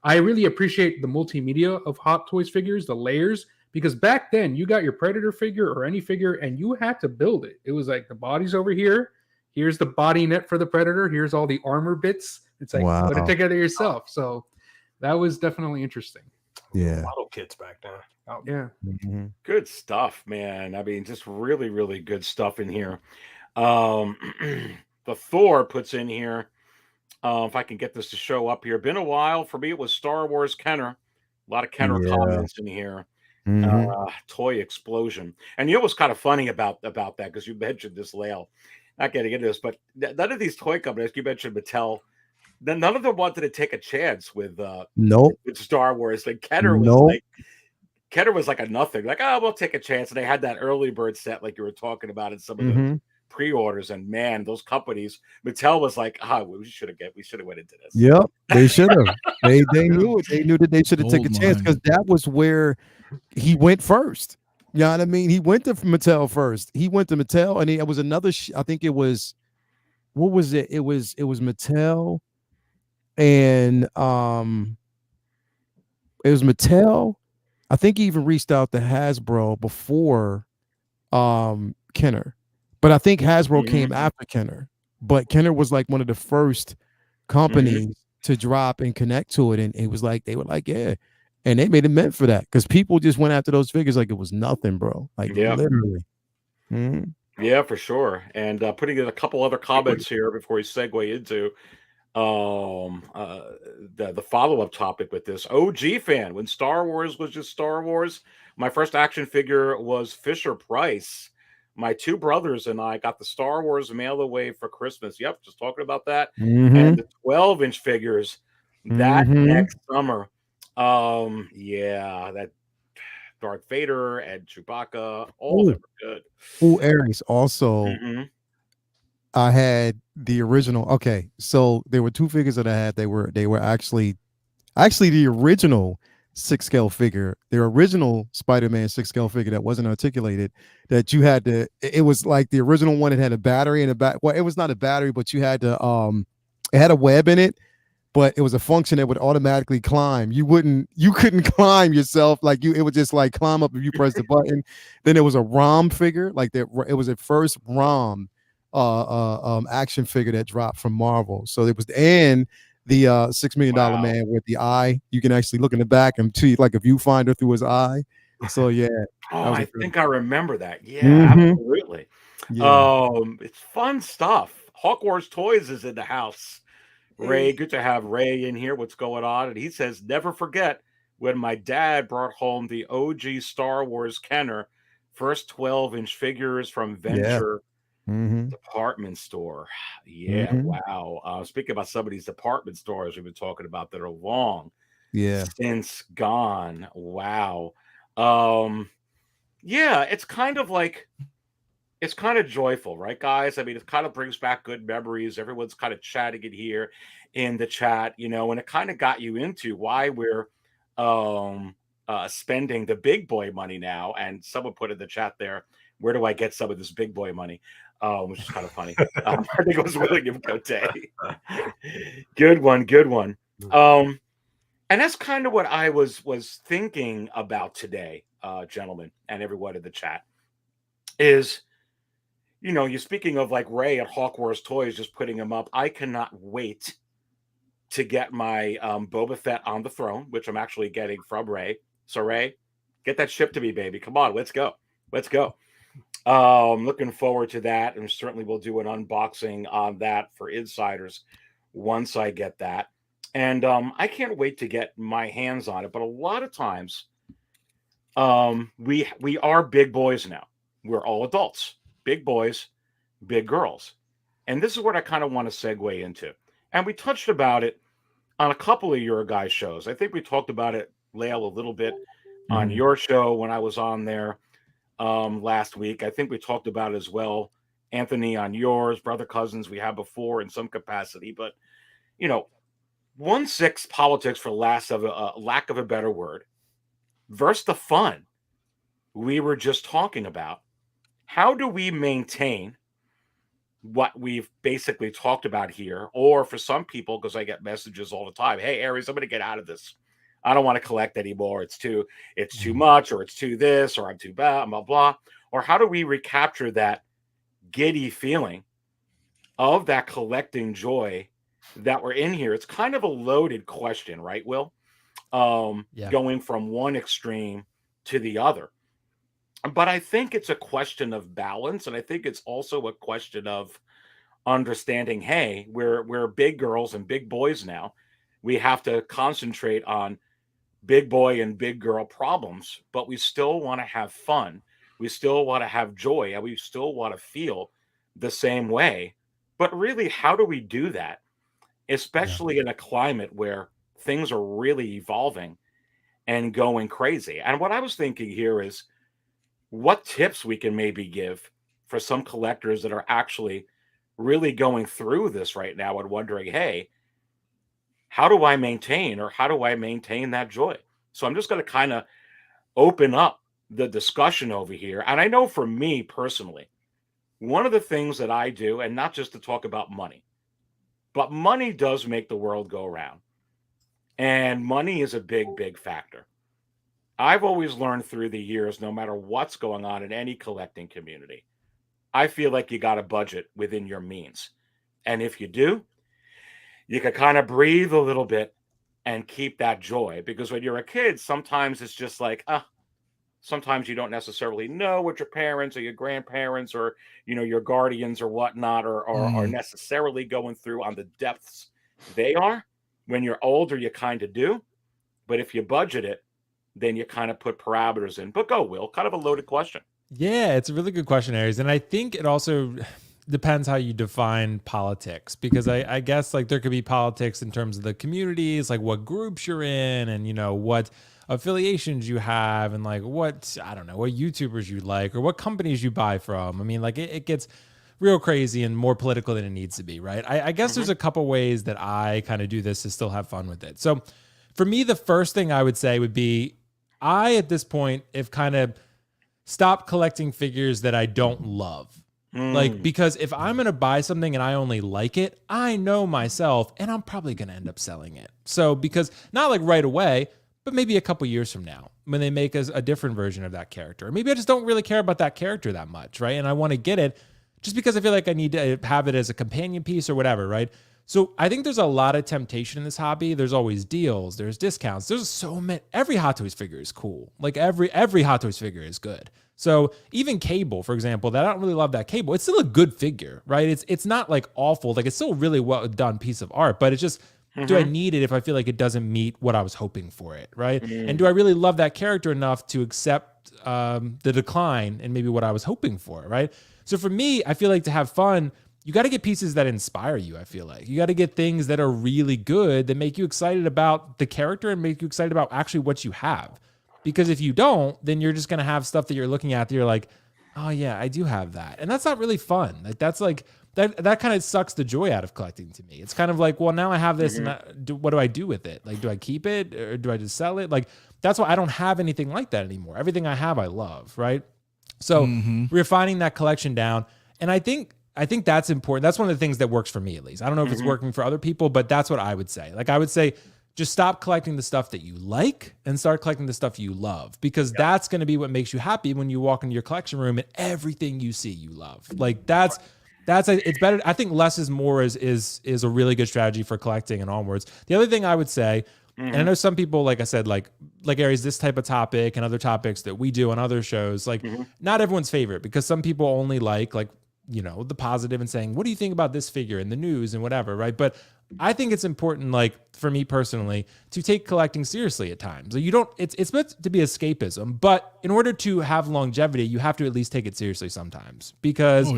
I really appreciate the multimedia of Hot Toys figures, the layers, because back then you got your Predator figure or any figure and you had to build it. It was like the body's over here. Here's the body net for the Predator. Here's all the armor bits. It's like, put it together yourself. So that was definitely interesting. Yeah. Model kits back then. Oh, yeah. Good stuff, man. I mean, just really, really good stuff in here. The Thor puts in here, if I can get this to show up here. Been a while. For me, it was Star Wars Kenner. A lot of Kenner comments in here. Toy explosion. And you know what's kind of funny about that, because you mentioned this, Lael. Not getting into this, but none of these toy companies, you mentioned Mattel, none of them wanted to take a chance with with Star Wars. Like Kenner was like a nothing. Like, oh, we'll take a chance. And they had that early bird set, like you were talking about in some of the pre-orders, and man, those companies, Mattel was like, we should have went into this. Yep, they should have. they knew it. They knew that they should have taken a chance, because that was where he went first. You know what I mean? He went to Mattel first. He went to Mattel, and it was another. I think it was, what was it? It was Mattel, and it was Mattel. I think he even reached out to Hasbro before Kenner. But I think Hasbro came after Kenner. But Kenner was like one of the first companies to drop and connect to it. And it was like, they were like, yeah. And they made it meant for that, because people just went after those figures like it was nothing, bro. Like literally. Yeah, for sure. And putting in a couple other comments here before we segue into um uh the follow-up topic with this. OG fan, when Star Wars was just Star Wars, my first action figure was Fisher Price. My two brothers and I got the Star Wars mail away for Christmas. Yep, just talking about that. And Mm-hmm. the 12-inch figures that Mm-hmm. next summer. Yeah, that Darth Vader and Chewbacca, all of them Ooh, are good. ooh, Aries. Also, Hmm. I had the original. Okay, so there were two figures that I had. They were actually the original six scale figure, their original Spider-Man six scale figure that wasn't articulated. That you had to. It was like the original one. It had a battery and a back. Well, it was not a battery, but you had to. It had a web in it, but it was a function that would automatically climb. You couldn't climb yourself. Like you, it would just like climb up if you press the button. Then there was a ROM figure, like that. It was the first ROM action figure that dropped from Marvel. So it was, and the $6 million Wow. man with the eye. You can actually look in the back and see like a viewfinder through his eye. So yeah, Oh, that was I a good think I remember that. Yeah, one. absolutely. Yeah. It's fun stuff. Hawkwar's Toys is in the house. Ray, Hey, good to have Ray in here. What's going on? And he says, never forget when my dad brought home the OG Star Wars Kenner, first 12-inch figures from Yeah. Venture Mm-hmm. Department Store. Yeah, Mm-hmm. wow. Speaking about some of these department stores we've been talking about that are long Yeah. since gone. Wow. Um, yeah, it's kind of joyful, right, guys? I mean, it kind of brings back good memories. Everyone's kind of chatting in here in the chat, and it kind of got you into why we're um spending the big boy money now. And someone put in the chat there, where do I get some of this big boy money? Which is kind of funny. I think it was William Cote. Good one, good one. Um, and that's kind of what I was thinking about today, gentlemen, and everyone in the chat is, you're speaking of like Ray at Hawkwar's Toys, just putting him up. I cannot wait to get my Boba Fett on the throne, which I'm actually getting from Ray. So Ray, get that shipped to me, baby. Come on, let's go. Let's go. Looking forward to that, and certainly we'll do an unboxing on that for insiders once I get that. And I can't wait to get my hands on it. But a lot of times, we are big boys now. We're all adults, big boys, big girls. And this is what I kind of want to segue into. And we touched about it on a couple of your guys' shows. I think we talked about it, Lael, a little bit on Mhm. your show when I was on there last week. I think we talked about it as well, Anthony, on yours, brother cousins we had before in some capacity. But, you know, 1/6 politics, for lack of a better word, versus the fun we were just talking about. How do we maintain what we've basically talked about here? Or for some people, because I get messages all the time, hey Aries, I'm going to get out of this. I don't want to collect anymore. It's too much, or it's too this, or I'm too bad, blah blah. Or how do we recapture that giddy feeling of that collecting joy that we're in here? It's kind of a loaded question, right, Will? Yeah. Going from one extreme to the other. But I think it's a question of balance, and I think it's also a question of understanding, hey, we're big girls and big boys now. We have to concentrate on big boy and big girl problems, but we still want to have fun. We still want to have joy, and we still want to feel the same way. But really, how do we do that, Yeah. especially in a climate where things are really evolving and going crazy? And what I was thinking here is what tips we can maybe give for some collectors that are actually really going through this right now and wondering, hey, how do I maintain that joy? So I'm just going to kind of open up the discussion over here. And I know for me personally, one of the things that I do, and not just to talk about money, but money does make the world go round. And money is a big, big factor. I've always learned through the years, no matter what's going on in any collecting community, I feel like you got a budget within your means. And if you do, you can kind of breathe a little bit and keep that joy. Because when you're a kid, sometimes it's just like, sometimes you don't necessarily know what your parents or your grandparents or your guardians or whatnot are necessarily going through on the depths they are. When you're older, you kind of do, but if you budget it, then you kind of put parameters in. But go, Will, kind of a loaded question. Yeah, it's a really good question, Aries. And I think it also depends how you define politics, because I guess like there could be politics in terms of the communities, like what groups you're in and, what affiliations you have and like what, I don't know, what YouTubers you like or what companies you buy from. I mean, like it gets real crazy and more political than it needs to be, right? I guess there's a couple ways that I kind of do this to still have fun with it. So for me, the first thing I would say would be at this point, have kind of stopped collecting figures that I don't love. Like, because if I'm going to buy something and I only like it, I know myself and I'm probably going to end up selling it. So because not like right away, but maybe a couple years from now when they make a different version of that character. Or maybe I just don't really care about that character that much, right? And I want to get it just because I feel like I need to have it as a companion piece or whatever, right? So I think there's a lot of temptation in this hobby. There's always deals, there's discounts. There's so many. Every Hot Toys figure is cool. Like every Hot Toys figure is good. So even Cable, for example, that I don't really love that Cable. It's still a good figure, right? It's not like awful. Like it's still a really well done piece of art, but it's just, do I need it if I feel like it doesn't meet what I was hoping for it, right? And do I really love that character enough to accept the decline and maybe what I was hoping for, right? So for me, I feel like to have fun, you got to get pieces that inspire you. I feel like you got to get things that are really good, that make you excited about the character and make you excited about actually what you have. Because if you don't, then you're just going to have stuff that you're looking at that you're like, oh yeah, I do have that. And that's not really fun. Like that's like, that kind of sucks the joy out of collecting to me. It's kind of like, well, now I have this and what do I do with it? Like, do I keep it or do I just sell it? Like, that's why I don't have anything like that anymore. Everything I have, I love. Right. So refining that collection down. And I think that's important. That's one of the things that works for me, at least. I don't know if it's working for other people, but that's what I would say. Like I would say, just stop collecting the stuff that you like and start collecting the stuff you love, because that's going to be what makes you happy when you walk into your collection room and everything you see you love. Like it's better. I think less is more is a really good strategy for collecting and onwards. The other thing I would say, and I know some people, like I said, like Aries, this type of topic and other topics that we do on other shows, like not everyone's favorite, because some people only like the positive and saying, what do you think about this figure in the news and whatever, right? But I think it's important, like for me personally, to take collecting seriously at times. It's meant to be escapism, but in order to have longevity, you have to at least take it seriously sometimes, because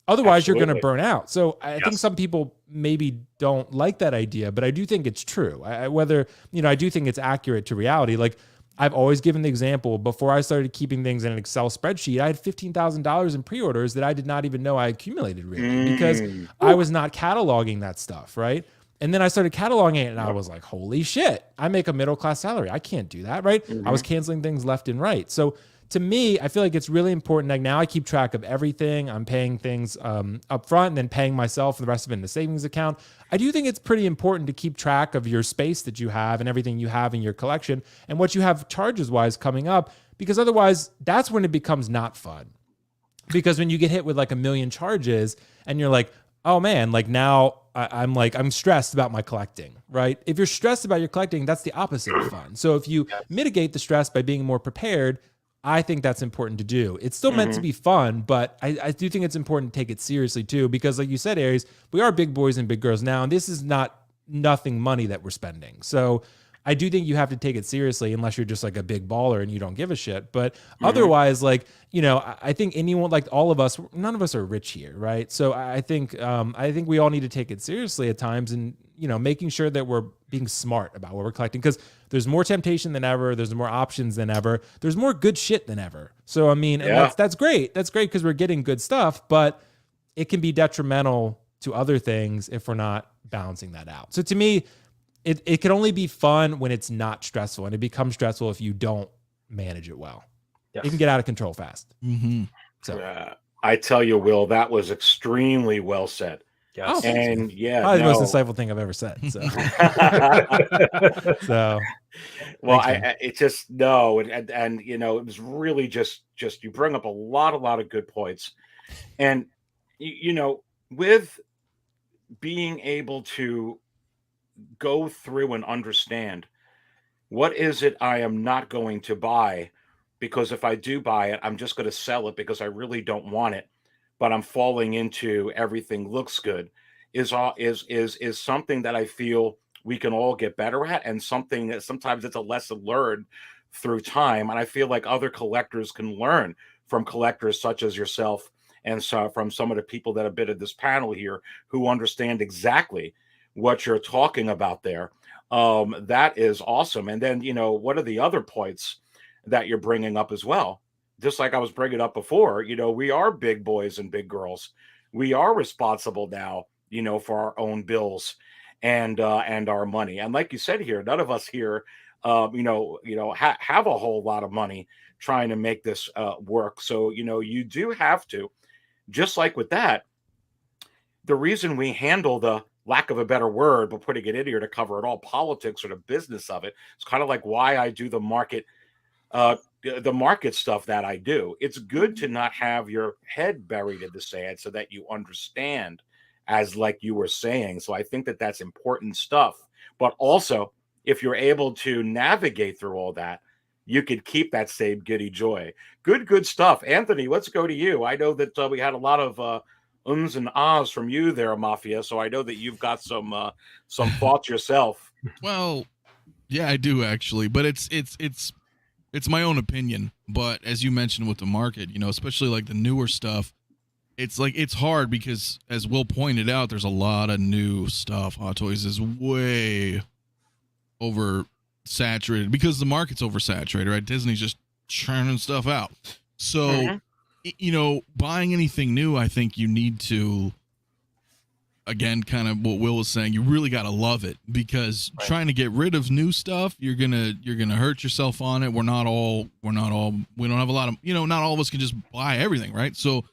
otherwise you're going to burn out. So I think some people maybe don't like that idea, but I do think it's true. I do think it's accurate to reality. Like I've always given the example, before I started keeping things in an Excel spreadsheet, I had $15,000 in pre-orders that I did not even know I accumulated, really, because I was not cataloging that stuff, right? And then I started cataloging it and I was like, holy shit, I make a middle-class salary. I can't do that, right? I was canceling things left and right. So to me, I feel like it's really important. Like now I keep track of everything. I'm paying things up front and then paying myself for the rest of it in the savings account. I do think it's pretty important to keep track of your space that you have and everything you have in your collection and what you have charges-wise coming up, because otherwise that's when it becomes not fun. Because when you get hit with like a million charges and you're like, oh man, like now I'm stressed about my collecting, right? If you're stressed about your collecting, that's the opposite of fun. So if you mitigate the stress by being more prepared, I think that's important to do. It's still meant to be fun, but I do think it's important to take it seriously too, because like you said, Aries, we are big boys and big girls now, and this is nothing money that we're spending. So I do think you have to take it seriously, unless you're just like a big baller and you don't give a shit. But otherwise, like, I think anyone, like all of us, none of us are rich here, right? So I think we all need to take it seriously at times, and making sure that we're being smart about what we're collecting, because there's more temptation than ever. There's more options than ever. There's more good shit than ever. So I mean, and that's great. That's great because we're getting good stuff, but it can be detrimental to other things if we're not balancing that out. So to me, it can only be fun when it's not stressful, and it becomes stressful if you don't manage it well. It can get out of control fast. So I tell you, Will, that was extremely well said. Yes. And probably the most insightful thing I've ever said. So, well, it was really just you bring up a lot of good points, and with being able to go through and understand what is it I am not going to buy because if I do buy it, I'm just going to sell it because I really don't want it, but I'm falling into everything looks good is something that I feel we can all get better at, and something that sometimes it's a lesson learned through time. And I feel like other collectors can learn from collectors such as yourself, and so from some of the people that have been at this panel here who understand exactly what you're talking about there. That is awesome. And then, what are the other points that you're bringing up as well? Just like I was bringing up before, we are big boys and big girls. We are responsible now, for our own bills and our money. And like you said here, none of us here, have a whole lot of money trying to make this work. So, you do have to, just like with that, the reason we handle the lack of a better word, but putting it in here to cover it all, politics or the business of it. It's kind of like why I do the market stuff that I do. It's good to not have your head buried in the sand so that you understand, as like you were saying. So I think that that's important stuff. But also, if you're able to navigate through all that, you could keep that same giddy joy. Good stuff. Anthony, let's go to you. I know that we had a lot of ums and ahs from you there, Mafia. So I know that you've got some thoughts yourself. Well, yeah, I do actually, but it's my own opinion. But as you mentioned with the market, especially like the newer stuff, it's hard because, as Will pointed out, there's a lot of new stuff. Hot Toys is way oversaturated because the market's oversaturated, right? Disney's just churning stuff out. So, buying anything new, I think you need to, again, kind of what Will was saying, you really got to love it, because trying to get rid of new stuff, you're gonna hurt yourself on it. We don't have a lot of, not all of us can just buy everything, right? So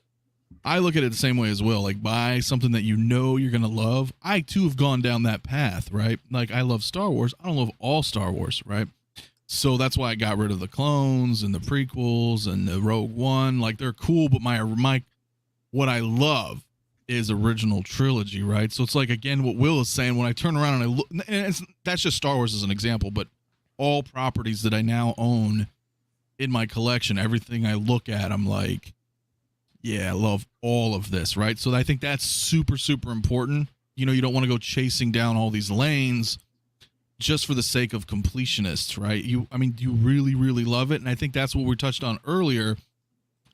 I look at it the same way as Will. Like, buy something that you're gonna love. I too have gone down that path, right? Like, I love Star Wars. I don't love all Star Wars, right? So that's why I got rid of the clones and the prequels and the Rogue One. Like, they're cool, but my what I love is original trilogy, right? So it's like, again, what Will is saying, when I turn around and I look, and that's just Star Wars as an example, but all properties that I now own in my collection, everything I look at, I'm like, yeah, I love all of this, right? So I think that's super, super important. You don't want to go chasing down all these lanes just for the sake of completionists, right? You really, really love it. And I think that's what we touched on earlier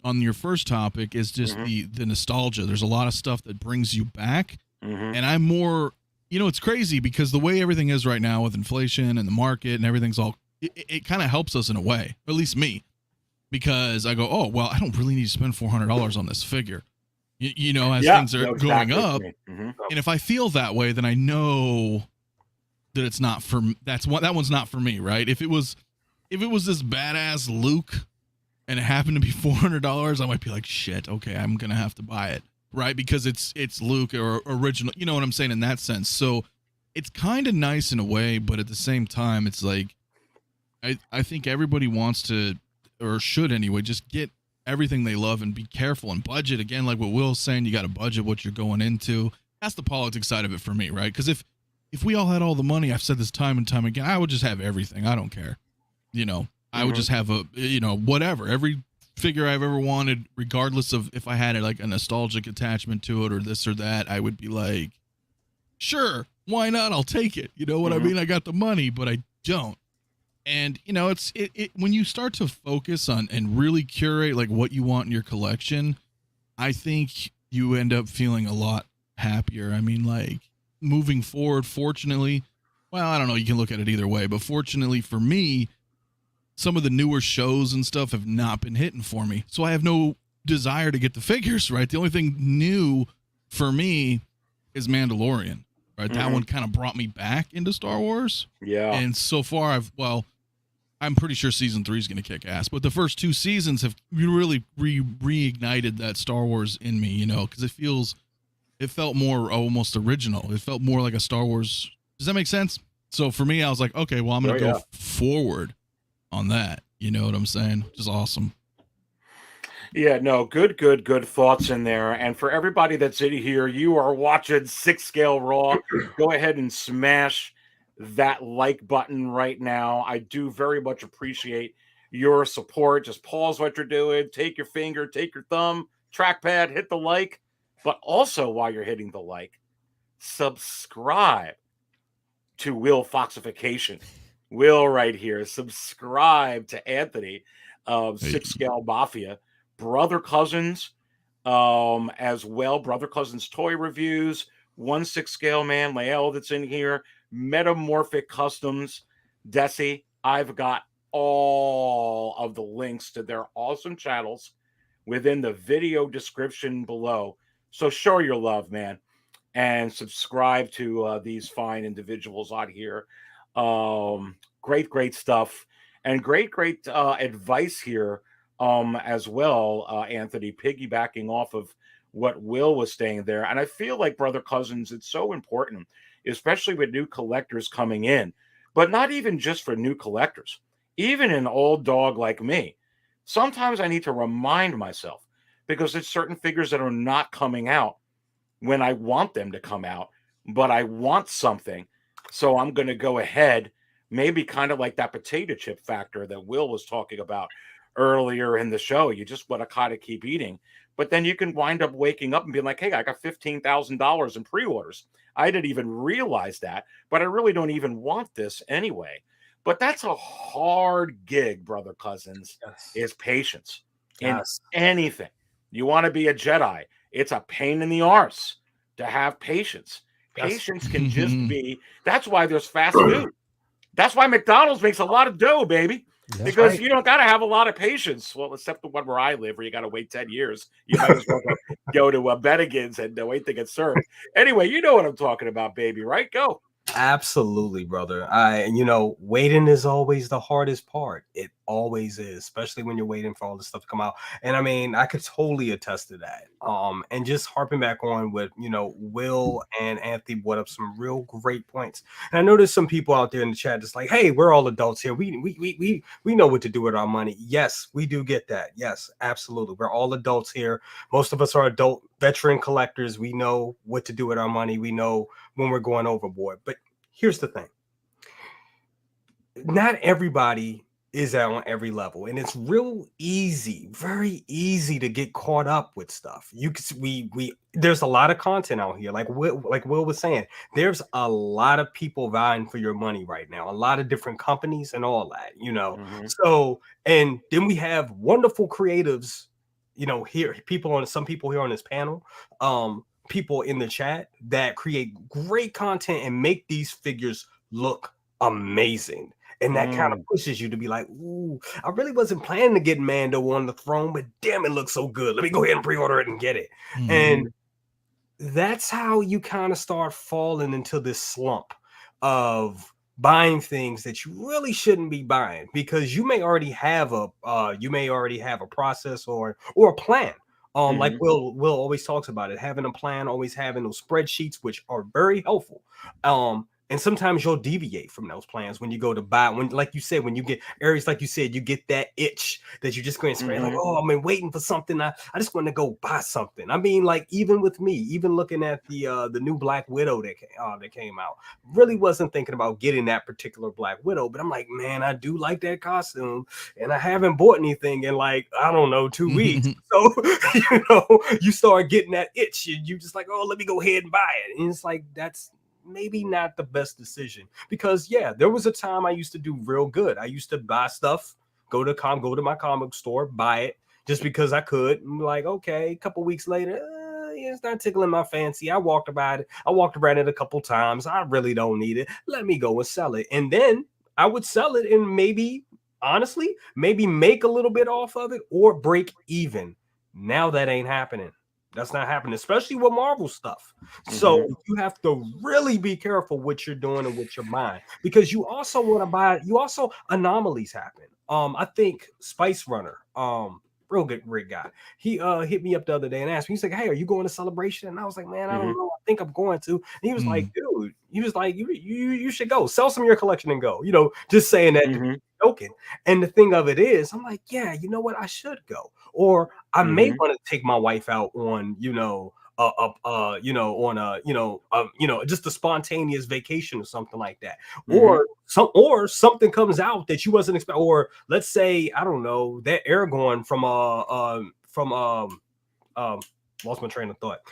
on your first topic, is just the nostalgia. There's a lot of stuff that brings you back. And I'm more, it's crazy because the way everything is right now with inflation and the market and everything's all, it kind of helps us in a way, or at least me, because I go, oh, well, I don't really need to spend $400 on this figure, as things are going up. And if I feel that way, then I know that it's not for, that one's not for me, right? If it was this badass Luke and it happened to be $400, I might be like, shit, okay, I'm gonna have to buy it, right? Because it's Luke or original, you know what I'm saying, in that sense. So it's kind of nice in a way, but at the same time, it's like, I think everybody wants to, or should anyway, just get everything they love and be careful and budget. Again, like what Will's saying, you got to budget what you're going into. That's the politics side of it for me, right? Because if we all had all the money, I've said this time and time again, I would just have everything. I don't care. I would just have whatever, every figure I've ever wanted, regardless of if I had like a nostalgic attachment to it or this or that, I would be like, sure, why not? I'll take it. You know what I mean? I got the money, but I don't. And it's when you start to focus on and really curate like what you want in your collection, I think you end up feeling a lot happier. I mean, like, moving forward, fortunately, well, I don't know, you can look at it either way, but fortunately for me, some of the newer shows and stuff have not been hitting for me. So I have no desire to get the figures, right? The only thing new for me is Mandalorian, right? That one kind of brought me back into Star Wars. Yeah. And so far I'm pretty sure season 3 is going to kick ass, but the first 2 seasons have really reignited that Star Wars in me, because it felt more almost original. It felt more like a Star Wars. Does that make sense? So for me, I was like, okay, well, I'm going to go forward on that. You know what I'm saying? Which is awesome. Yeah, no, good thoughts in there. And for everybody that's in here, you are watching 6 Scale Raw. Go ahead and smash that like button right now. I do very much appreciate your support. Just pause what you're doing, take your finger, take your thumb, trackpad, hit the like. But also, while you're hitting the like, subscribe to Will Foxification. Will right here. Subscribe to Anthony of Six Scale Mafia. Brother Cousins as well. Brother Cousins toy reviews. 1/6 scale man, Lael that's in here. Metamorphic Customs. Desy. I've got all of the links to their awesome channels within the video description below. So show your love, man, and subscribe to these fine individuals out here. Great stuff, and great advice here as well, Anthony, piggybacking off of what Will was saying there. And I feel like, Brother Cousins, it's so important, especially with new collectors coming in, but not even just for new collectors, even an old dog like me. Sometimes I need to remind myself, because there's certain figures that are not coming out when I want them to come out, but I want something. So I'm going to go ahead, maybe kind of like that potato chip factor that Will was talking about earlier in the show. You just want to kind of keep eating, but then you can wind up waking up and being like, hey, I got $15,000 in pre-orders. I didn't even realize that, but I really don't even want this anyway. But that's a hard gig, Brother Cousins, is patience in anything. You want to be a Jedi. It's a pain in the arse to have patience. Patience can just be, that's why there's fast food. That's why McDonald's makes a lot of dough, baby. Because you don't got to have a lot of patience. Well, except the one where I live, where you got to wait 10 years. You might as well go to Bennigan's and wait to get served. Anyway, you know what I'm talking about, baby, right? Go. Absolutely, brother. Waiting is always the hardest part. It always is, especially when you're waiting for all this stuff to come out. And I mean, I could totally attest to that. And just harping back on with, Will and Anthony brought up some real great points. And I know there's some people out there in the chat that's like, hey, we're all adults here. We know what to do with our money. Yes, we do get that. Yes, absolutely. We're all adults here. Most of us are adult veteran collectors. We know what to do with our money. We know when we're going overboard. But here's the thing. Not everybody is on every level, and it's real easy, very easy to get caught up with stuff. There's a lot of content out here, like Will was saying. There's a lot of people vying for your money right now, a lot of different companies and all that, So, and then we have wonderful creatives, here, some people here on this panel, people in the chat that create great content and make these figures look amazing. And that kind of pushes you to be like, ooh, I really wasn't planning to get Mando on the throne, but damn, it looks so good. Let me go ahead and pre-order it and get it. And that's how you kind of start falling into this slump of buying things that you really shouldn't be buying, because you may already have a process or a plan. Like Will always talks about it, having a plan, always having those spreadsheets, which are very helpful. And sometimes you'll deviate from those plans when you go to buy. When, like you said, when you get areas, like you said, you get that itch that you're just going to scratch. Like, oh, I've been waiting for something. I just want to go buy something. I mean, like, even with me, even looking at the new Black Widow that came out, really wasn't thinking about getting that particular Black Widow. But I'm like, man, I do like that costume, and I haven't bought anything in, like, I don't know, 2 weeks. So you start getting that itch, and you just like, oh, let me go ahead and buy it. And it's like, that's maybe not the best decision, because there was a time I used to do real good. I used to buy stuff, go to my comic store, buy it just because I could. I'm like, okay, a couple weeks later, it's not tickling my fancy. I walked around it a couple times. I really don't need it. Let me go and sell it. And then I would sell it and maybe make a little bit off of it or break even. Now that ain't happening. That's not happening, especially with Marvel stuff. So you have to really be careful what you're doing and what you're buying, because you also want to buy. You also, anomalies happen. I think Spice Runner, real good, great guy. He hit me up the other day and asked me. He's like, "Hey, are you going to Celebration?" And I was like, "Man, I don't know. I think I'm going to." And he was like, "Dude," he was like, "You should go. Sell some of your collection and go." Just saying that. Joking. And the thing of it is, I'm like, yeah, you know what? I should go. Or I may want to take my wife out on, on just a spontaneous vacation or something like that, Mhm. or something comes out that you wasn't expecting, or let's say, I don't know, that Aragorn from lost my train of thought.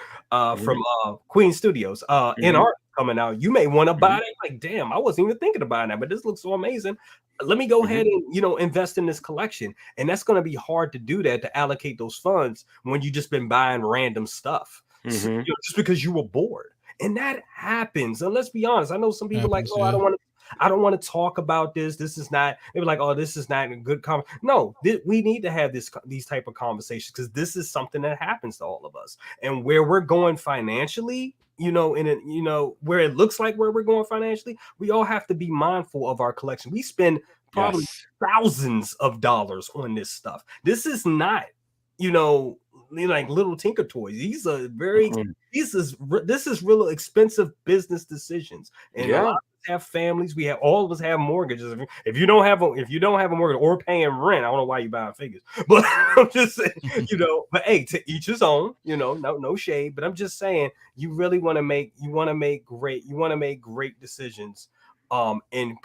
From Queen Studios, in art coming out. You may want to buy it. Like, damn, I wasn't even thinking about that, but this looks so amazing. Let me go ahead and invest in this collection. And that's going to be hard to do that, to allocate those funds when you just been buying random stuff, so, just because you were bored. And that happens. And let's be honest, I know some people like, oh, I don't want to talk about this. This is not. They were like, oh, this is not a good comment. No, we need to have these type of conversations, because this is something that happens to all of us. And where we're going financially, where it looks like where we're going financially, we all have to be mindful of our collection. We spend probably thousands of dollars on this stuff. This is not, like little tinker toys. These are this is real expensive business decisions. And a lot of us have families. All of us have mortgages. If you don't have a mortgage or paying rent, I don't know why you buying figures. But I'm just saying, but hey, to each his own. No shade. But I'm just saying, you really want to make great decisions in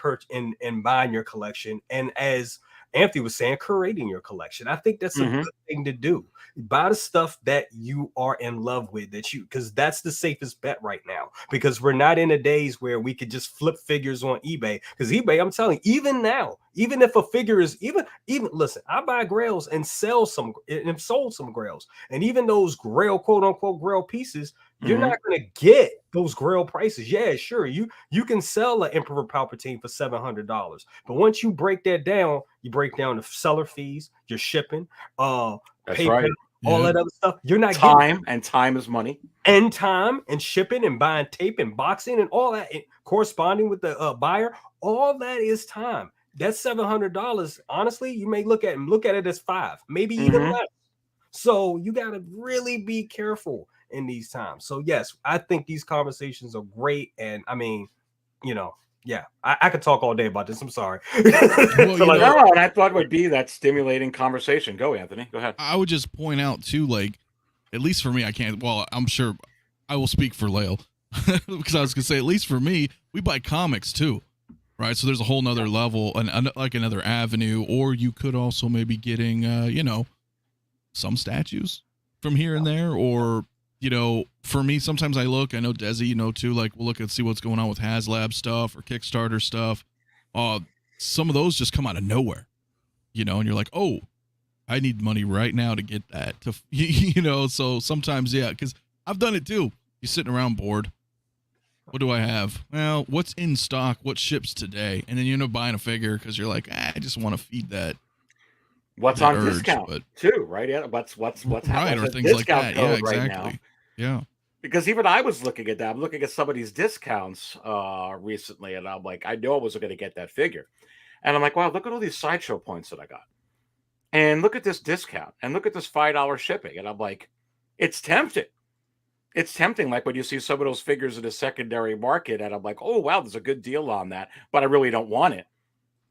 buying your collection, and as Anthony was saying, curating your collection. I think that's a good thing to do. Buy the stuff that you are in love with, because that's the safest bet right now, because we're not in the days where we could just flip figures on eBay. Because eBay, I'm telling you, even now, even if a figure is even listen, I buy grails and sold some grails, and even those grail, quote unquote, grail pieces, you're not going to get those grail prices. Yeah, sure, you can sell an Emperor Palpatine for $700, but once you break that down, you break down the seller fees, your shipping, that's PayPal, right, all that other stuff. You're not getting and time is money, and time and shipping and buying tape and boxing and all that, and corresponding with the buyer. All that is time. That's $700. Honestly, you may look at it as $5, maybe even less. So you got to really be careful in these times. So yes, I think these conversations are great. And I mean, I could talk all day about this. I'm sorry. And I thought it would be that stimulating conversation. Go, Anthony. Go ahead. I would just point out too, like, at least for me, I can't. Well, I'm sure I will speak for Lael because I was gonna say, at least for me, we buy comics too, right? So there's a whole nother level, and like another avenue. Or you could also maybe getting, some statues from here and there, or for me, sometimes I know Desy, too, like we'll look and see what's going on with HasLab stuff or Kickstarter stuff. Some of those just come out of nowhere, and you're like, oh, I need money right now to get that, so sometimes, because I've done it too. You're sitting around bored. What do I have? Well, what's in stock? What ships today? And then you end up buying a figure because you're like, I just want to feed that. What's on discount too, right? Yeah, what's right, or things like that. Yeah, exactly. Right now. Yeah, because even I was looking at that. I'm looking at some of these discounts recently, and I'm like, I know I wasn't going to get that figure, and I'm like, wow, look at all these sideshow points that I got, and look at this discount, and look at this $5 shipping, and I'm like, it's tempting. It's tempting, like when you see some of those figures in the secondary market, and I'm like, oh wow, there's a good deal on that, but I really don't want it.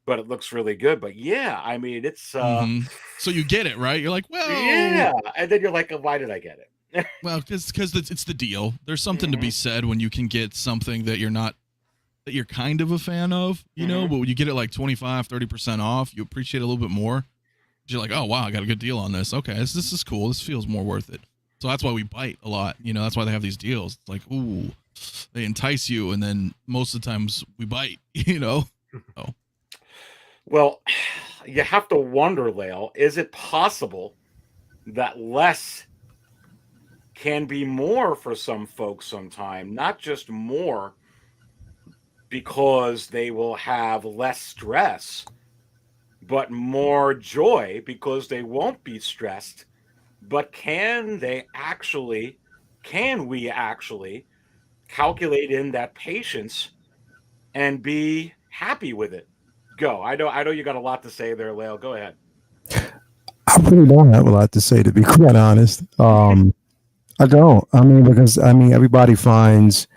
But it looks really good. But yeah, I mean, it's so you get it, right? You're like, well, yeah, and then you're like, why did I get it? Well, because it's the deal. There's something to be said when you can get something that you're kind of a fan of, but when you get it like 25-30% off, you appreciate it a little bit more. You're like, oh wow, I got a good deal on this. Okay, this is cool. This feels more worth it. So that's why we bite a lot. That's why they have these deals. It's like, ooh, they entice you, and then most of the times we bite. Oh. Well, you have to wonder, Lael, is it possible that less can be more for some folks sometime? Not just more because they will have less stress, but more joy because they won't be stressed. But can we actually calculate in that patience and be happy with it? Go. I know you got a lot to say there, Lael. Go ahead. I really don't have a lot to say, to be quite honest. I don't. I mean, because everybody has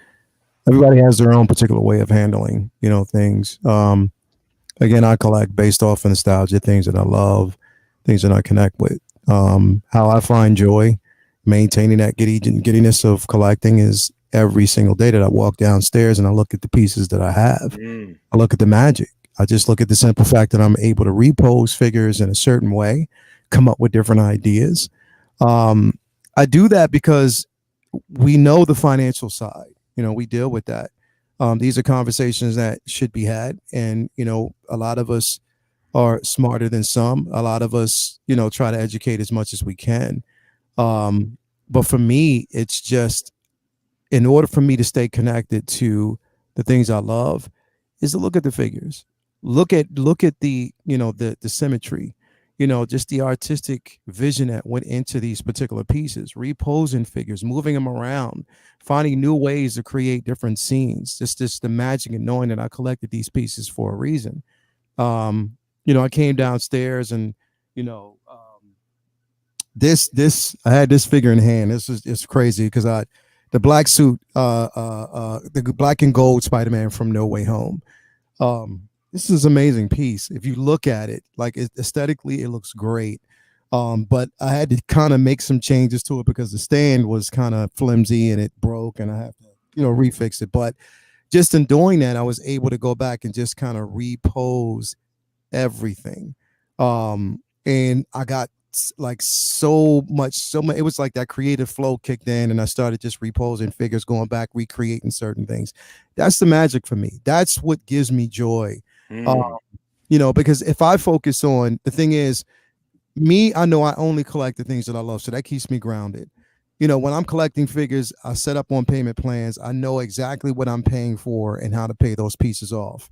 their own particular way of handling, things. Again, I collect based off of nostalgia, things that I love, things that I connect with. How I find joy, maintaining that giddiness of collecting is every single day that I walk downstairs and I look at the pieces that I have. I look at the magic. I just look at the simple fact that I'm able to repose figures in a certain way, come up with different ideas. I do that because we know the financial side. We deal with that. These are conversations that should be had. And, a lot of us are smarter than some. A lot of us, try to educate as much as we can. But for me, it's just, in order for me to stay connected to the things I love, is to look at the figures, look at the, the symmetry, just the artistic vision that went into these particular pieces, reposing figures, moving them around, finding new ways to create different scenes, just the magic and knowing that I collected these pieces for a reason. I came downstairs and, I had this figure in hand. It's crazy because the black suit, the black and gold Spider-Man from No Way Home. This is an amazing piece. If you look at it, like aesthetically, it looks great. But I had to kind of make some changes to it because the stand was kind of flimsy and it broke, and I have to, refix it. But just in doing that, I was able to go back and just kind of repose everything. And I got like so much, it was like that creative flow kicked in, and I started just reposing figures, going back, recreating certain things. That's the magic for me. That's what gives me joy. Because if I focus on the thing is me, I know I only collect the things that I love. So that keeps me grounded. When I'm collecting figures, I set up on payment plans. I know exactly what I'm paying for and how to pay those pieces off.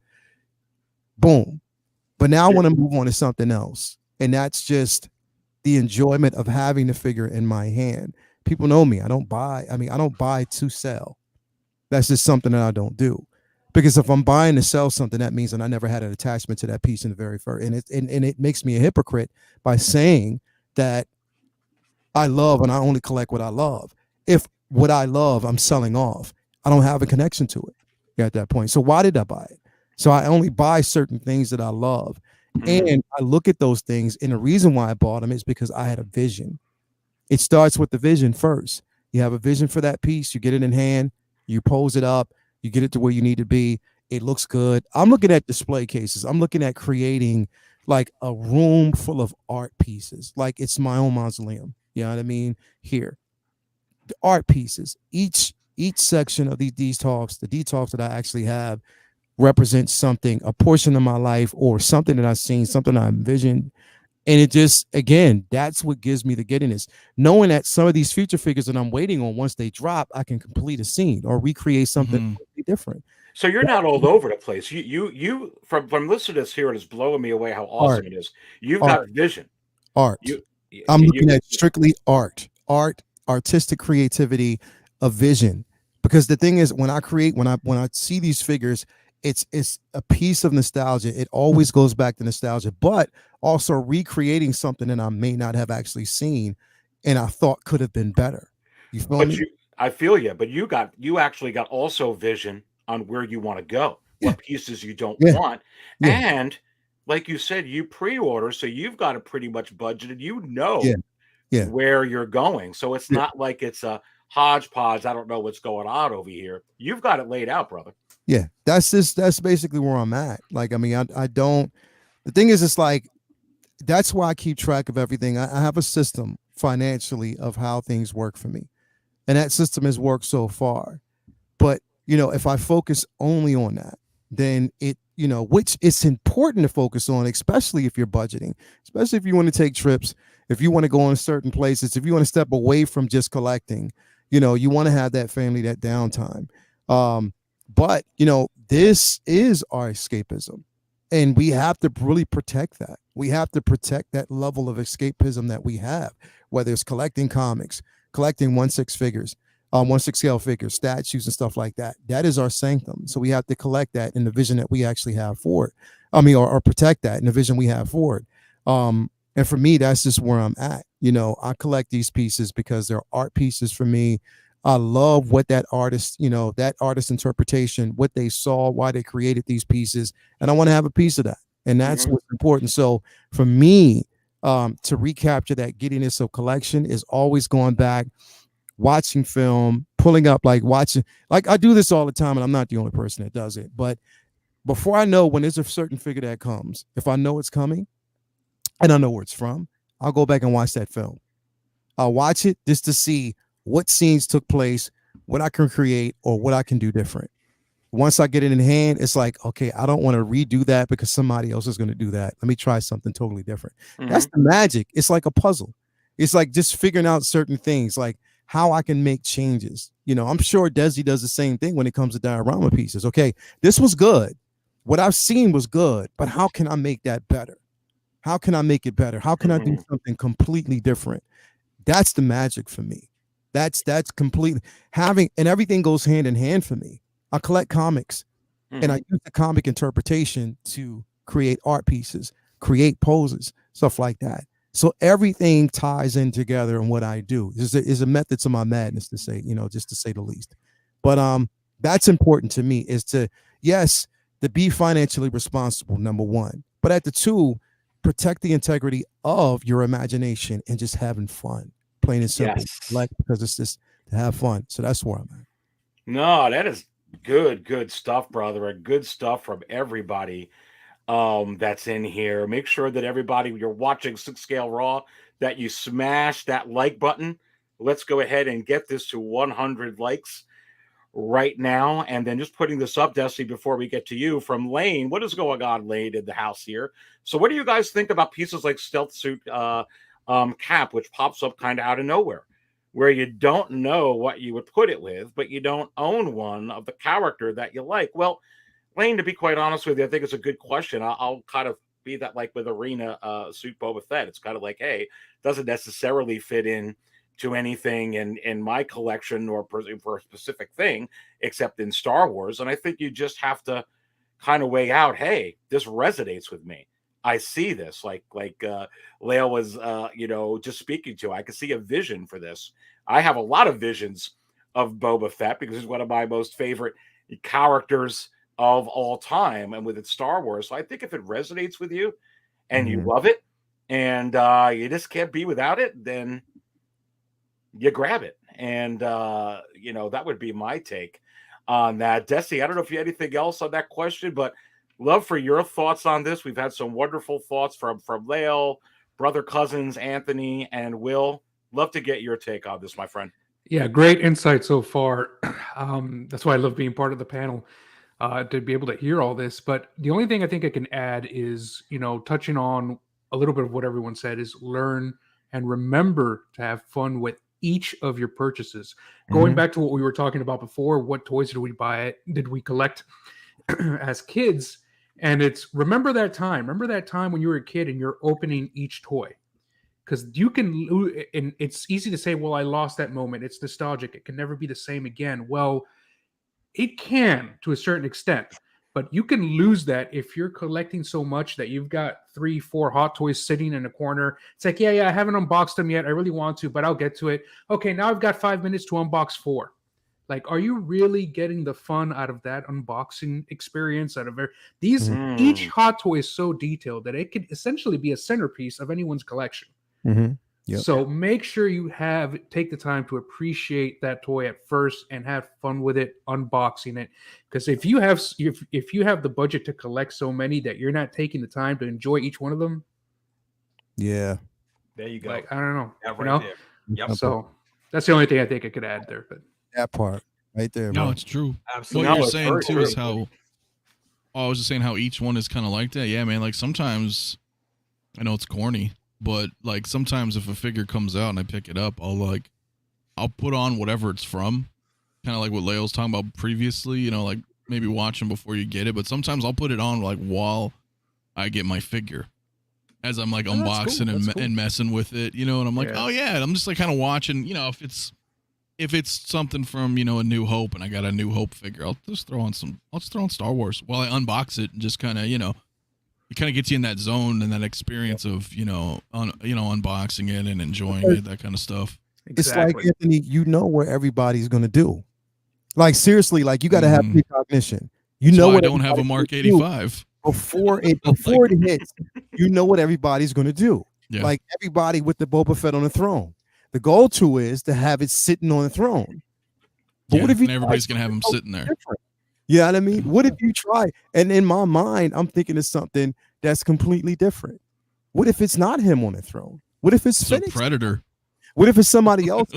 Boom. But now I want to move on to something else. And that's just the enjoyment of having the figure in my hand. People know me. I don't buy to sell. That's just something that I don't do. Because if I'm buying to sell something, that means that I never had an attachment to that piece in the very first. And it makes me a hypocrite by saying that I love and I only collect what I love. If what I love, I'm selling off, I don't have a connection to it at that point. So why did I buy it? So I only buy certain things that I love. And I look at those things, and the reason why I bought them is because I had a vision. It starts with the vision first. You have a vision for that piece, you get it in hand, you pose it up, you get it to where you need to be. It looks good. I'm looking at display cases. I'm looking at creating like a room full of art pieces. Like it's my own mausoleum. You know what I mean? Here, the art pieces. Each section of these talks, the detox that I actually have, represents something, a portion of my life, or something that I've seen, something I envisioned. And it just, again, that's what gives me the giddiness. Knowing that some of these future figures that I'm waiting on, once they drop, I can complete a scene or recreate something different. So you're not all over the place. You from listening to this here, it is blowing me away how awesome it is. You've got vision. I'm looking at strictly artistic creativity, a vision. Because the thing is, when I see these figures, it's a piece of nostalgia. It always goes back to nostalgia, but also recreating something that I may not have actually seen and I thought could have been better. You feel me? I feel you, but you actually got also vision on where you want to go, what pieces you don't want. And like you said, you pre-order, so you've got it pretty much budgeted, where you're going. So it's not like it's a hodgepodge. I don't know what's going on over here. You've got it laid out, brother. Yeah, that's basically where I'm at. Like, I mean, I don't, the thing is, it's like, that's why I keep track of everything. I have a system financially of how things work for me. And that system has worked so far. But, if I focus only on that, then which it's important to focus on, especially if you're budgeting, especially if you want to take trips, if you want to go on certain places, if you want to step away from just collecting, you want to have that family, that downtime. But, this is our escapism, and we have to really protect that. We have to protect that level of escapism that we have, whether it's collecting comics, collecting 1/6 figures, 1/6 scale figures, statues and stuff like that. That is our sanctum. So we have to collect that in the vision that we actually have for it. Or protect that in the vision we have for it. And for me, that's just where I'm at. I collect these pieces because they're art pieces for me. I love what that artist interpretation, what they saw, why they created these pieces. And I want to have a piece of that. And that's what's important. So for me, to recapture that giddiness of collection is always going back, watching film, pulling up, like watching, like I do this all the time, and I'm not the only person that does it. But before I know, when there's a certain figure that comes, if I know it's coming and I know where it's from, I'll go back and watch that film. I'll watch it just to see what scenes took place, what I can create, or what I can do different. Once I get it in hand, it's like, okay, I don't want to redo that because somebody else is going to do that. Let me try something totally different. That's the magic. It's like a puzzle. It's like just figuring out certain things, like how I can make changes. You know, I'm sure Desy does the same thing when it comes to diorama pieces. Okay, this was good. What I've seen was good, but how can I make that better? How can I make it better? How can I do something completely different? That's the magic for me. That's completely having, and everything goes hand in hand for me. I collect comics and I use the comic interpretation to create art pieces, create poses, stuff like that. So everything ties in together in what I do. Is a method to my madness, to say, you know, just to say the least. But that's important to me, is to, yes, to be financially responsible, number one. But at the two, protect the integrity of your imagination and just having fun. Plain and simple. Yes. Like, because it's just to have fun. So that's where I'm at. No, that is good stuff, brother, and good stuff from everybody that's in here. Make sure that everybody, you're watching 6 Scale Raw, that you smash that like button. Let's go ahead and get this to 100 likes right now. And then just putting this up, Desy, before we get to you, from Lane. What is going on, Lane, in the house here? So what do you guys think about pieces like Stealth Suit Cap, which pops up kind of out of nowhere, where you don't know what you would put it with, but you don't own one of the character that you like? Well, Lane, to be quite honest with you, I think it's a good question. I'll kind of be that, like with Arena Suit Boba Fett. It's kind of like, hey, doesn't necessarily fit in to anything in my collection or for a specific thing, except in Star Wars. And I think you just have to kind of weigh out, hey, this resonates with me. I see this, like Leia was, just speaking to. I can see a vision for this. I have a lot of visions of Boba Fett because he's one of my most favorite characters of all time, and with it, Star Wars. So I think if it resonates with you and you love it, and you just can't be without it, then you grab it. And that would be my take on that. Desy, I don't know if you have anything else on that question, but love for your thoughts on this. We've had some wonderful thoughts from Lale, brother, cousins, Anthony, and Will. Love to get your take on this, my friend. Yeah, great insight so far. That's why I love being part of the panel, to be able to hear all this. But the only thing I think I can add is, touching on a little bit of what everyone said, is learn and remember to have fun with each of your purchases. Going back to what we were talking about before, what toys did we buy? Did we collect as kids? And it's remember that time when you were a kid and you're opening each toy, because you can, and it's easy to say, well, I lost that moment. It's nostalgic. It can never be the same again. Well, it can to a certain extent, but you can lose that if you're collecting so much that you've got 3-4 Hot Toys sitting in a corner. It's like, yeah, I haven't unboxed them yet. I really want to, but I'll get to it. Okay, now I've got 5 minutes to unbox 4. Like, are you really getting the fun out of that unboxing experience? Out of these, each Hot Toy is so detailed that it could essentially be a centerpiece of anyone's collection. Yep. So make sure you take the time to appreciate that toy at first and have fun with it, unboxing it. Because if you have the budget to collect so many that you're not taking the time to enjoy each one of them, there you go. Like, I don't know. That right there. Yep. So that's the only thing I think I could add there. But that part right there. No, bro. it's true. Absolutely. What No, you're it's saying very too true. is how. I was just saying how each one is kind of like that. Yeah, man. Like sometimes, I know it's corny, but like sometimes if a figure comes out and I pick it up, I'll put on whatever it's from, kind of like what Leo was talking about previously. Like maybe watch them before you get it, but sometimes I'll put it on like while I get my figure, as I'm like unboxing and messing with it, and I'm like, oh yeah, and I'm just like kind of watching, if it's something from, A New Hope and I got a New Hope figure, I'll just throw on Star Wars while I unbox it and just kind of, it kind of gets you in that zone and that experience of, unboxing it and enjoying it, that kind of stuff. It's like, Anthony, what everybody's going to do. Like, seriously, like you got to have precognition. That's why I don't have a Mark 85. Before it hits, you know what everybody's going to do. Yeah. like everybody with the Boba Fett on the throne. The goal to is to have it sitting on the throne. But what if you and everybody's gonna have him sitting there? Different? You know what I mean? What if you try? And in my mind, I'm thinking of something that's completely different. What if it's not him on the throne? What if it's a Predator? What if it's somebody else?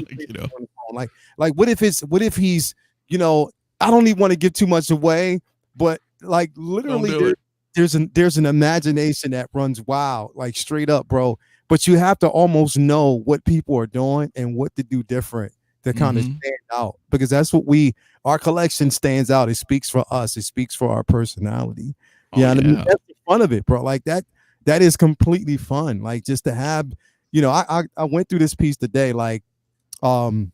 Like what if he's, you know, I don't even want to give too much away, but like literally there's an imagination that runs wild, like straight up, bro. But you have to almost know what people are doing and what to do different to kind of stand out, because that's what our collection stands out. It speaks for us. It speaks for our personality. Yeah, I mean, that's the fun of it, bro. Like that is completely fun. Like just to have, you know, I went through this piece today, like I'm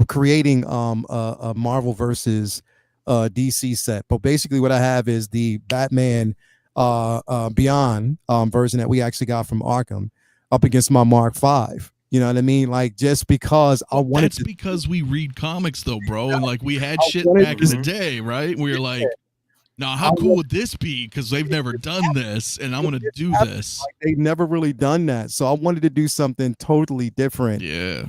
creating a Marvel versus DC set, but basically what I have is the Batman Beyond version that we actually got from Arkham up against my Mark V. You know what I mean? Like just because I wanted. That's because we read comics, though, bro, and like we had shit back in the day, right? We were like, now how cool would this be? Because they've never done this, and I'm gonna do this. Like, they've never really done that, so I wanted to do something totally different. Yeah.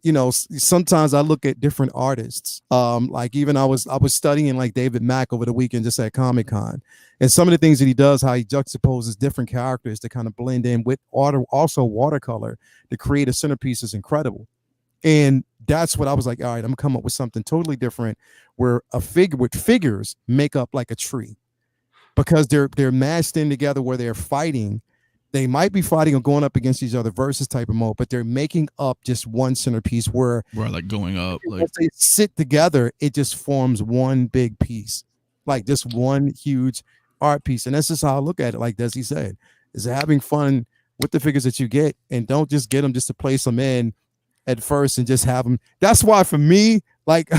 You know, sometimes I look at different artists. Like even I was studying like David Mack over the weekend just at Comic-Con, and some of the things that he does, how he juxtaposes different characters to kind of blend in with also watercolor to create a centerpiece is incredible. And that's what I was like, all right, I'm gonna come up with something totally different where a figure with figures make up like a tree, because they're mashed in together where they're fighting. They might be fighting or going up against each other versus type of mode, but they're making up just one centerpiece where like going up, like once they sit together, it just forms one big piece, like just one huge art piece. And that's just how I look at it. Like Desy said, is having fun with the figures that you get, and don't just get them just to place them in at first and just have them. That's why for me, like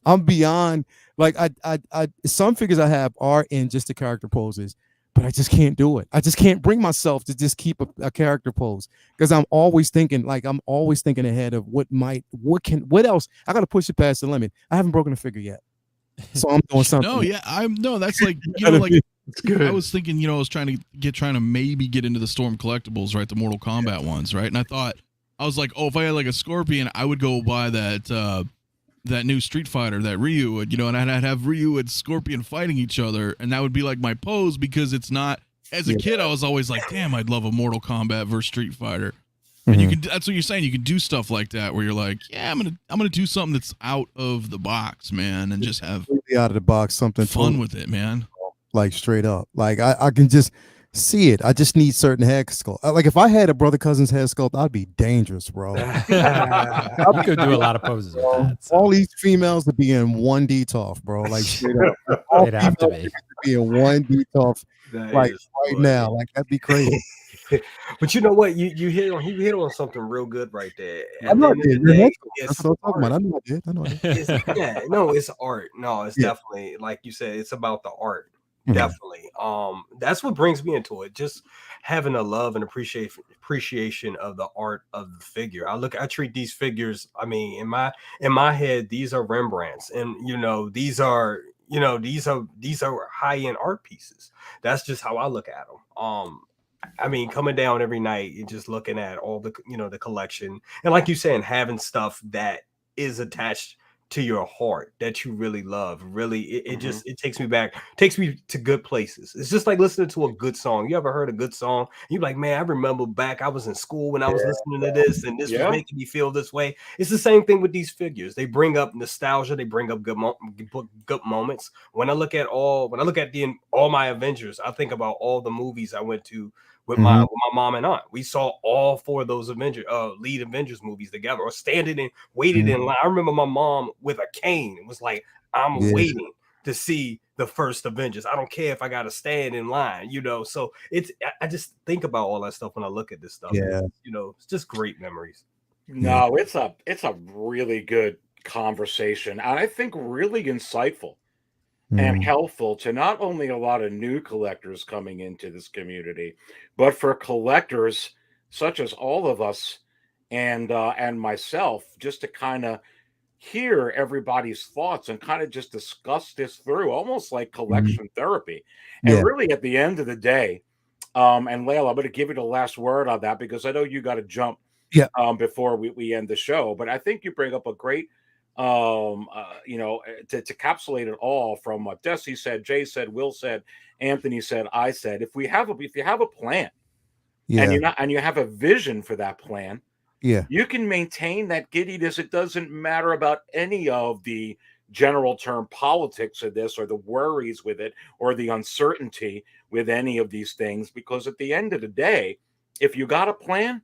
I'm beyond, like I some figures I have are in just the character poses, but I just can't do it. I just can't bring myself to just keep a character pose, because I'm always thinking ahead of what else. I got to push it past the limit. I haven't broken a figure yet, so I'm doing something. That's like, you know, like I was thinking, you know, I was trying to maybe get into the Storm collectibles, right? The Mortal Kombat ones, right? And I was like, oh, if I had like a Scorpion, I would go buy that new Street Fighter that Ryu would, you know, and I'd have Ryu and Scorpion fighting each other, and that would be like my pose, because it's not. As a kid, I was always like, damn, I'd love a Mortal Kombat versus Street Fighter. And you can. That's what you're saying. You can do stuff like that where you're like, yeah, I'm gonna do something that's out of the box, man, and just have completely out of the box, something fun with it, man. Like straight up, like I can just see it. I just need certain head sculpt. Like if I had a brother cousin's head sculpt, I'd be dangerous, bro. I could do a lot of poses with that. So. All these females would be in 1D tough, bro. Like straight up. They'd have to be in 1D tough, like right now. Like that'd be crazy. But you know what? You hit on something real good right there. I know I did. That's what I'm talking about. I know I did. No, it's art. No, it's definitely, like you said, it's about the art. Definitely. That's what brings me into it. Just having a love and appreciation of the art of the figure. I treat these figures, I mean, in my head, these are Rembrandts, and you know, these are high-end art pieces. That's just how I look at them. I mean, coming down every night and just looking at all the, you know, the collection, and like you saying, having stuff that is attached to your heart that you really love. Really, it just takes me to good places. It's just like listening to a good song. You ever heard a good song? You're like, man, I remember back I was in school when I was listening to this, and this was making me feel this way. It's the same thing with these figures. They bring up nostalgia. They bring up good moments. When I look at all my Avengers, I think about all the movies I went to with my mom and aunt. We saw all four of those lead Avengers movies together, or standing and waited in line. I remember my mom with a cane. It was like, I'm waiting to see the first Avengers. I don't care if I got to stand in line, you know. So I just think about all that stuff when I look at this stuff. Yeah, you know, it's just great memories. No, it's a really good conversation, and I think really insightful and helpful to not only a lot of new collectors coming into this community, but for collectors such as all of us and myself, just to kind of hear everybody's thoughts and kind of just discuss this through, almost like collection therapy. And really, at the end of the day, And Layla, I'm going to give you the last word on that because I know you got to jump before we end the show. But I think you bring up a great, to encapsulate it all from what Desy said, Jay said, Will said, Anthony said, I said. If you have a plan, and you have a vision for that plan, you can maintain that giddiness. It doesn't matter about any of the general term politics of this or the worries with it or the uncertainty with any of these things, because at the end of the day, if you got a plan,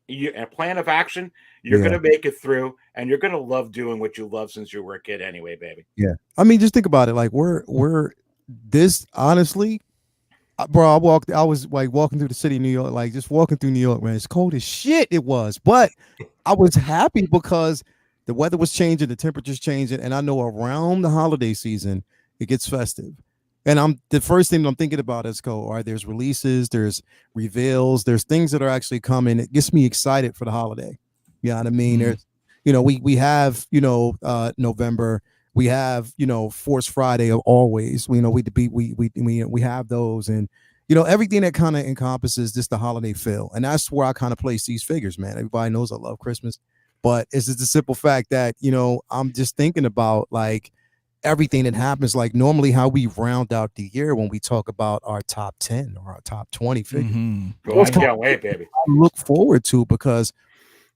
a plan of action, you're going to make it through, and you're going to love doing what you love since you were a kid anyway, baby. Yeah. I mean, just think about it. Like we're this honestly, bro, I was like walking through the city of New York, like just walking through New York, man. It's cold as shit. It was, but I was happy because the weather was changing, the temperature's changing, and I know around the holiday season it gets festive. And the first thing I'm thinking about is all right, there's releases, there's reveals, there's things that are actually coming. It gets me excited for the holiday. You know what I mean? There's, we have, November, we have, Force Friday always. We have those, and everything that kind of encompasses just the holiday feel. And that's where I kind of place these figures, man. Everybody knows I love Christmas, but it's just the simple fact that, I'm just thinking about like everything that happens, like normally how we round out the year when we talk about our top 10 or our top 20 figures. I can't wait, baby. I look forward to, because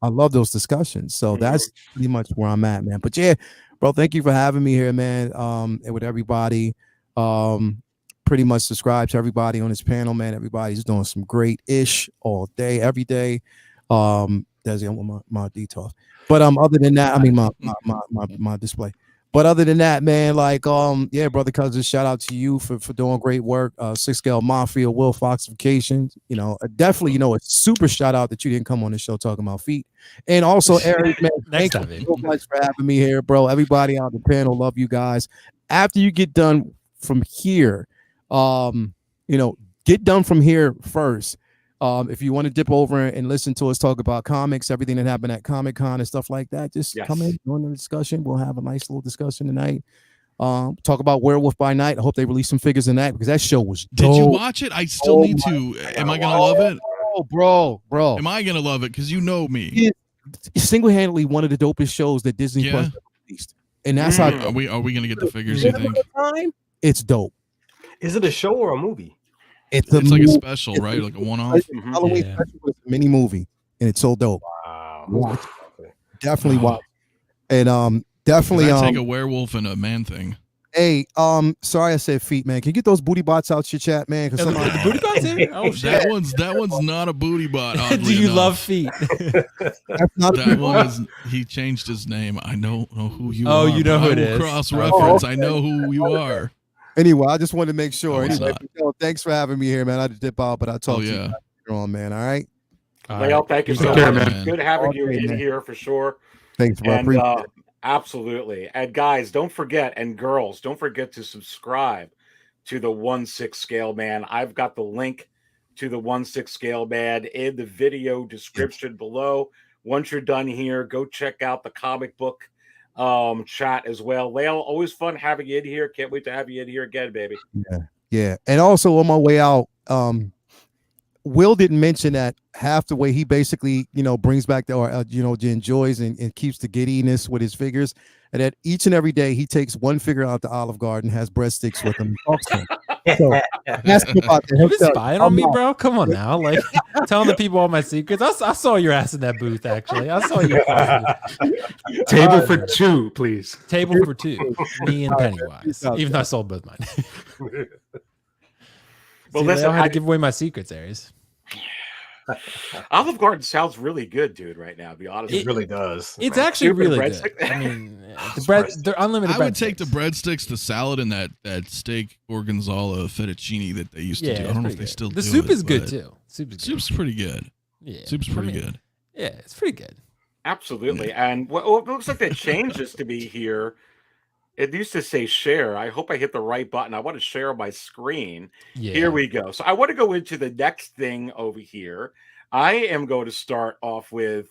I love those discussions. So that's pretty much where I'm at, man. But yeah, bro, thank you for having me here, man. And with everybody, pretty much subscribe to everybody on this panel, man. Everybody's doing some great ish all day, every day. Desy, I want my details. But other than that, I mean my display. But other than that, man, like brother Cousins, shout out to you for doing great work. 6 Scale Mafia, Will Foxification. Definitely, a super shout out that you didn't come on the show talking about feet. And also Eric, man, thank you so much for having me here, bro. Everybody on the panel, love you guys. After you get done from here, get done from here first. If you want to dip over and listen to us talk about comics, everything that happened at Comic-Con and stuff like that, just come in, join the discussion. We'll have a nice little discussion tonight. Talk about Werewolf by Night. I hope they release some figures in that, because that show was dope. Did you watch it? I still need to. Am I gonna love it? Oh, bro. Am I gonna love it? Because you know me. It's single-handedly one of the dopest shows that Disney Plus released, and that's how. Are we gonna get the figures? You think? It's dope. Is it a show or a movie? It's like a special, right? Like a one-off. Halloween special with a mini movie, and it's so dope. Wow. Definitely watch. And definitely Can I take a werewolf and a man thing. Hey, sorry I said feet, man. Can you get those booty bots out your chat, man? Because booty bots in? Oh shit. That one's not a booty bot. Do you love feet? That's not that one is. He changed his name. I don't know who you are. Oh, you know who it is. Cross reference. I know who you are. Anyway, I just wanted to make sure. No, anyway, thanks for having me here, man. I had to dip out, but I'll talk to you later on, man. All right. Well, thank you so much. Man. Good having you in here for sure. Thanks, bro. And, absolutely. And guys, don't forget, and girls, don't forget to subscribe to the 1/6 Scale Man. I've got the link to the 1/6 Scale Man in the video description below. Once you're done here, go check out the comic book chat as well. Lael, always fun having you in here. Can't wait to have you in here again, baby. Yeah. And also on my way out, Will didn't mention that half the way he basically, brings back enjoys and keeps the giddiness with his figures, and that each and every day he takes one figure out to Olive Garden, has breadsticks with him, and talks to him. So ask him about that. You been spying on me, bro? Come on now, like telling the people all my secrets. I saw your ass in that booth. Actually, I saw you. Table for two, please. Table for two. Me and Pennywise. Even though I sold both mine. Well, listen, I had to give away my secrets, Aries. Olive Garden sounds really good, dude. Right now, to be honest, it really does. It's actually really good. I mean, they're unlimited. I would take the breadsticks, the salad, and that steak gorgonzola fettuccine that they used to do. I don't know if they still do. The soup is good too. Soup's pretty good. Yeah, soup's pretty good. Yeah, it's pretty good. Absolutely. Yeah. And what looks like that changes to be here. It used to say share. I hope I hit the right button. I want to share my screen. Yeah. Here we go. So I want to go into the next thing over here. I am going to start off with,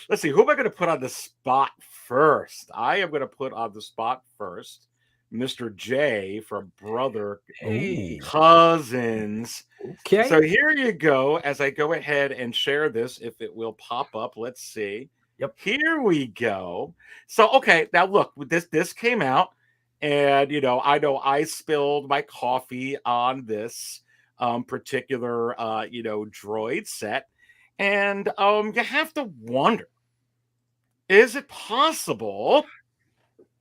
let's see, who am I going to put on the spot first? I am going to put on the spot first Mr. J from Brother Hey. Cousins. Okay. So here you go. As I go ahead and share this, if it will pop up, let's see. Yep. Here we go. So okay, now look, this came out, and I know I spilled my coffee on this particular droid set, and you have to wonder, is it possible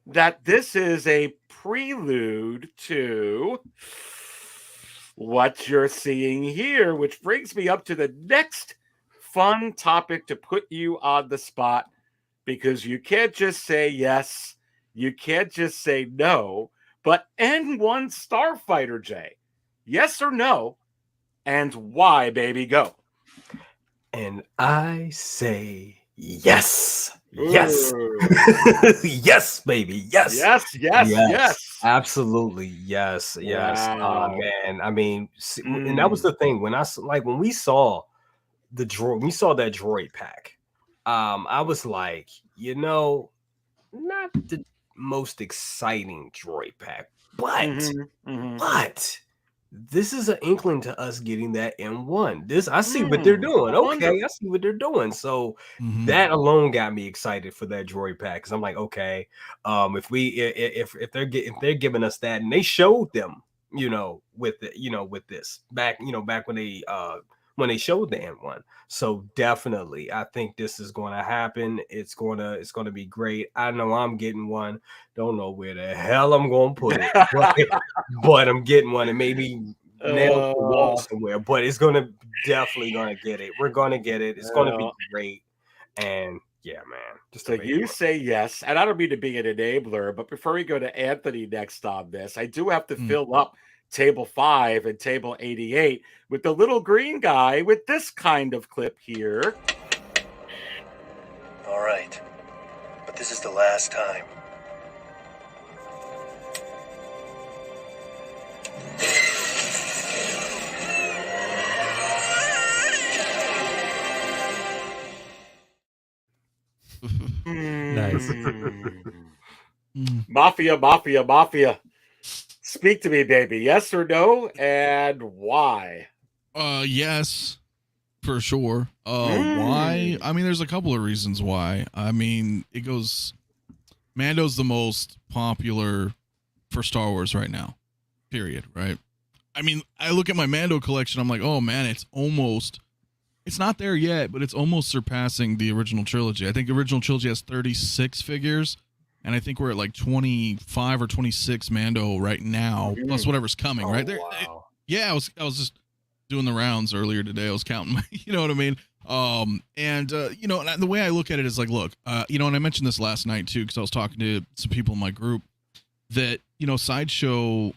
that this is a prelude to what you're seeing here, which brings me up to the next fun topic to put you on the spot, because you can't just say yes, you can't just say no, but N1 Starfighter, Jay, yes or no, and why, baby? Go. And I say yes. Yes. Yes, baby. Yes. Yes. Absolutely. Yes. Wow. Man. I mean, and that was the thing when when we saw the droid, we saw that droid pack. I was like, not the most exciting droid pack, but this is an inkling to us getting that M1. I see what they're doing. Okay, I see what they're doing. So that alone got me excited for that droid pack, because I'm like, okay, if they're giving us that, and they showed them, with this back when they showed the M1. So definitely, I think this is going to happen. It's going to be great. I know I'm getting one. Don't know where the hell I'm going to put it, but I'm getting one, and maybe nailed to the wall somewhere. But it's definitely going to get it. We're going to get it. It's going to be great. And yeah, man. So you say yes, and I don't mean to be an enabler, but before we go to Anthony next on this, I do have to fill up table 5 and table 88 with the little green guy with this kind of clip here. All right, but this is the last time. Nice. Mafia. Speak to me, baby. Yes or no, and why? Yes, for sure. Why? I mean, there's a couple of reasons why. I mean, Mando's the most popular for Star Wars right now. Period. Right? I mean, I look at my Mando collection, I'm like, oh man, it's not there yet, but it's almost surpassing the original trilogy. I think the original trilogy has 36 figures. And I think we're at like 25 or 26 Mando right now, plus whatever's coming, right there. Wow. I was just doing the rounds earlier today. I was counting my, you know what I mean? And the way I look at it is like, look, and I mentioned this last night too, because I was talking to some people in my group that, Sideshow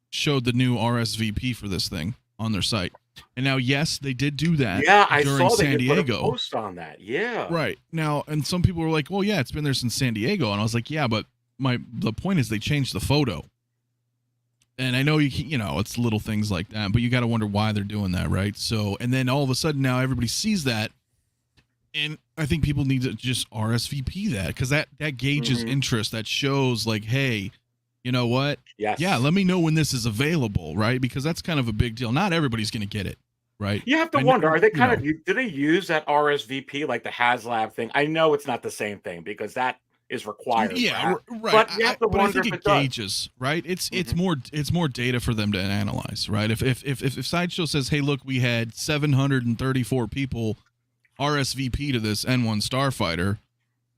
showed the new RSVP for this thing on their site. And now, yes, they did do that. Yeah, I during saw San that you Diego. put a post on that. Yeah, right now, and some people were like, "Well, yeah, it's been there since San Diego," and I was like, "Yeah, but the point is they changed the photo." And I know it's little things like that, but you got to wonder why they're doing that, right? So, and then all of a sudden now everybody sees that, and I think people need to just RSVP that, because that gauges interest. That shows like, hey, you know what? Yes. Yeah, let me know when this is available, right? Because that's kind of a big deal. Not everybody's going to get it, right? You have to wonder, are they do they use that RSVP like the HasLab thing? I know it's not the same thing because that is required. Yeah, right. But you have to but I wonder think if it gauges, right? It's more data for them to analyze, right? If Sideshow says, hey, look, we had 734 people RSVP to this N1 Starfighter,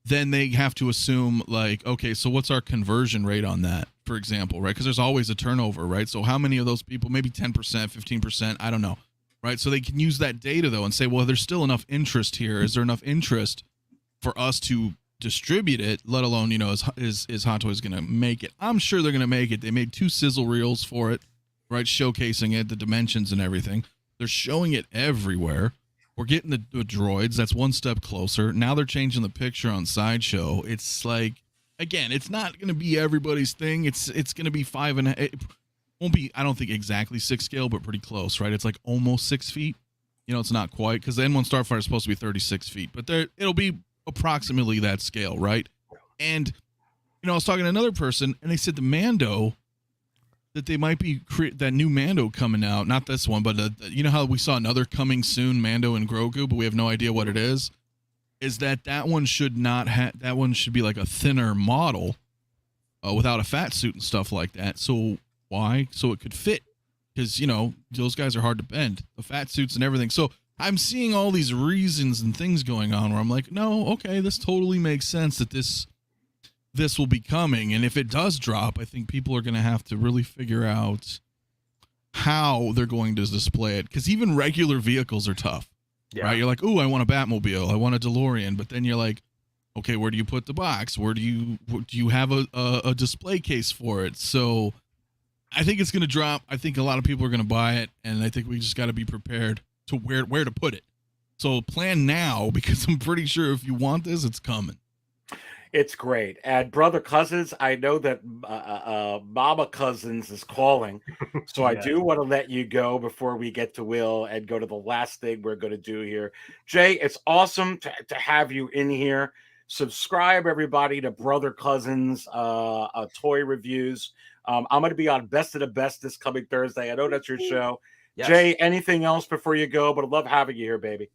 then they have to assume like, okay, so what's our conversion rate on that, for example, right? Because there's always a turnover, right? So how many of those people, maybe 10%, 15%, I don't know, right? So they can use that data though and say, well, there's still enough interest here. Is there enough interest for us to distribute it, let alone, is Hot Toys going to make it? I'm sure they're going to make it. They made 2 sizzle reels for it, right? Showcasing it, the dimensions and everything. They're showing it everywhere. We're getting the droids. That's one step closer. Now they're changing the picture on Sideshow. It's like, again, it's not going to be everybody's thing. It's going to be 5.5. It won't be, I don't think exactly 6 scale, but pretty close, right? It's like almost 6 feet. It's not quite, because the N1 Starfighter is supposed to be 36 feet, but it'll be approximately that scale, right? And I was talking to another person, and they said the Mando, that they might be that new Mando coming out. Not this one, but you know how we saw another coming soon, Mando and Grogu, but we have no idea what it is. Is that one should not have? That one should be like a thinner model, without a fat suit and stuff like that. So why? So it could fit, because those guys are hard to bend, the fat suits and everything. So I'm seeing all these reasons and things going on where I'm like, no, okay, this totally makes sense that this will be coming. And if it does drop, I think people are going to have to really figure out how they're going to display it, because even regular vehicles are tough. Yeah. Right? You're like, ooh, I want a Batmobile, I want a DeLorean, but then you're like, okay, where do you put the box? Where do you have a display case for it? So I think it's going to drop. I think a lot of people are going to buy it, and I think we just got to be prepared to where to put it. So plan now, because I'm pretty sure if you want this, it's coming. It's great. And Brother Cousins, I know that Mama Cousins is calling. So I do want to let you go before we get to Will and go to the last thing we're going to do here. Jay, it's awesome to have you in here. Subscribe, everybody, to Brother Cousins toy reviews. I'm going to be on Best of the Best this coming Thursday. I know that's your show. Yes. Jay, anything else before you go? But I love having you here, baby.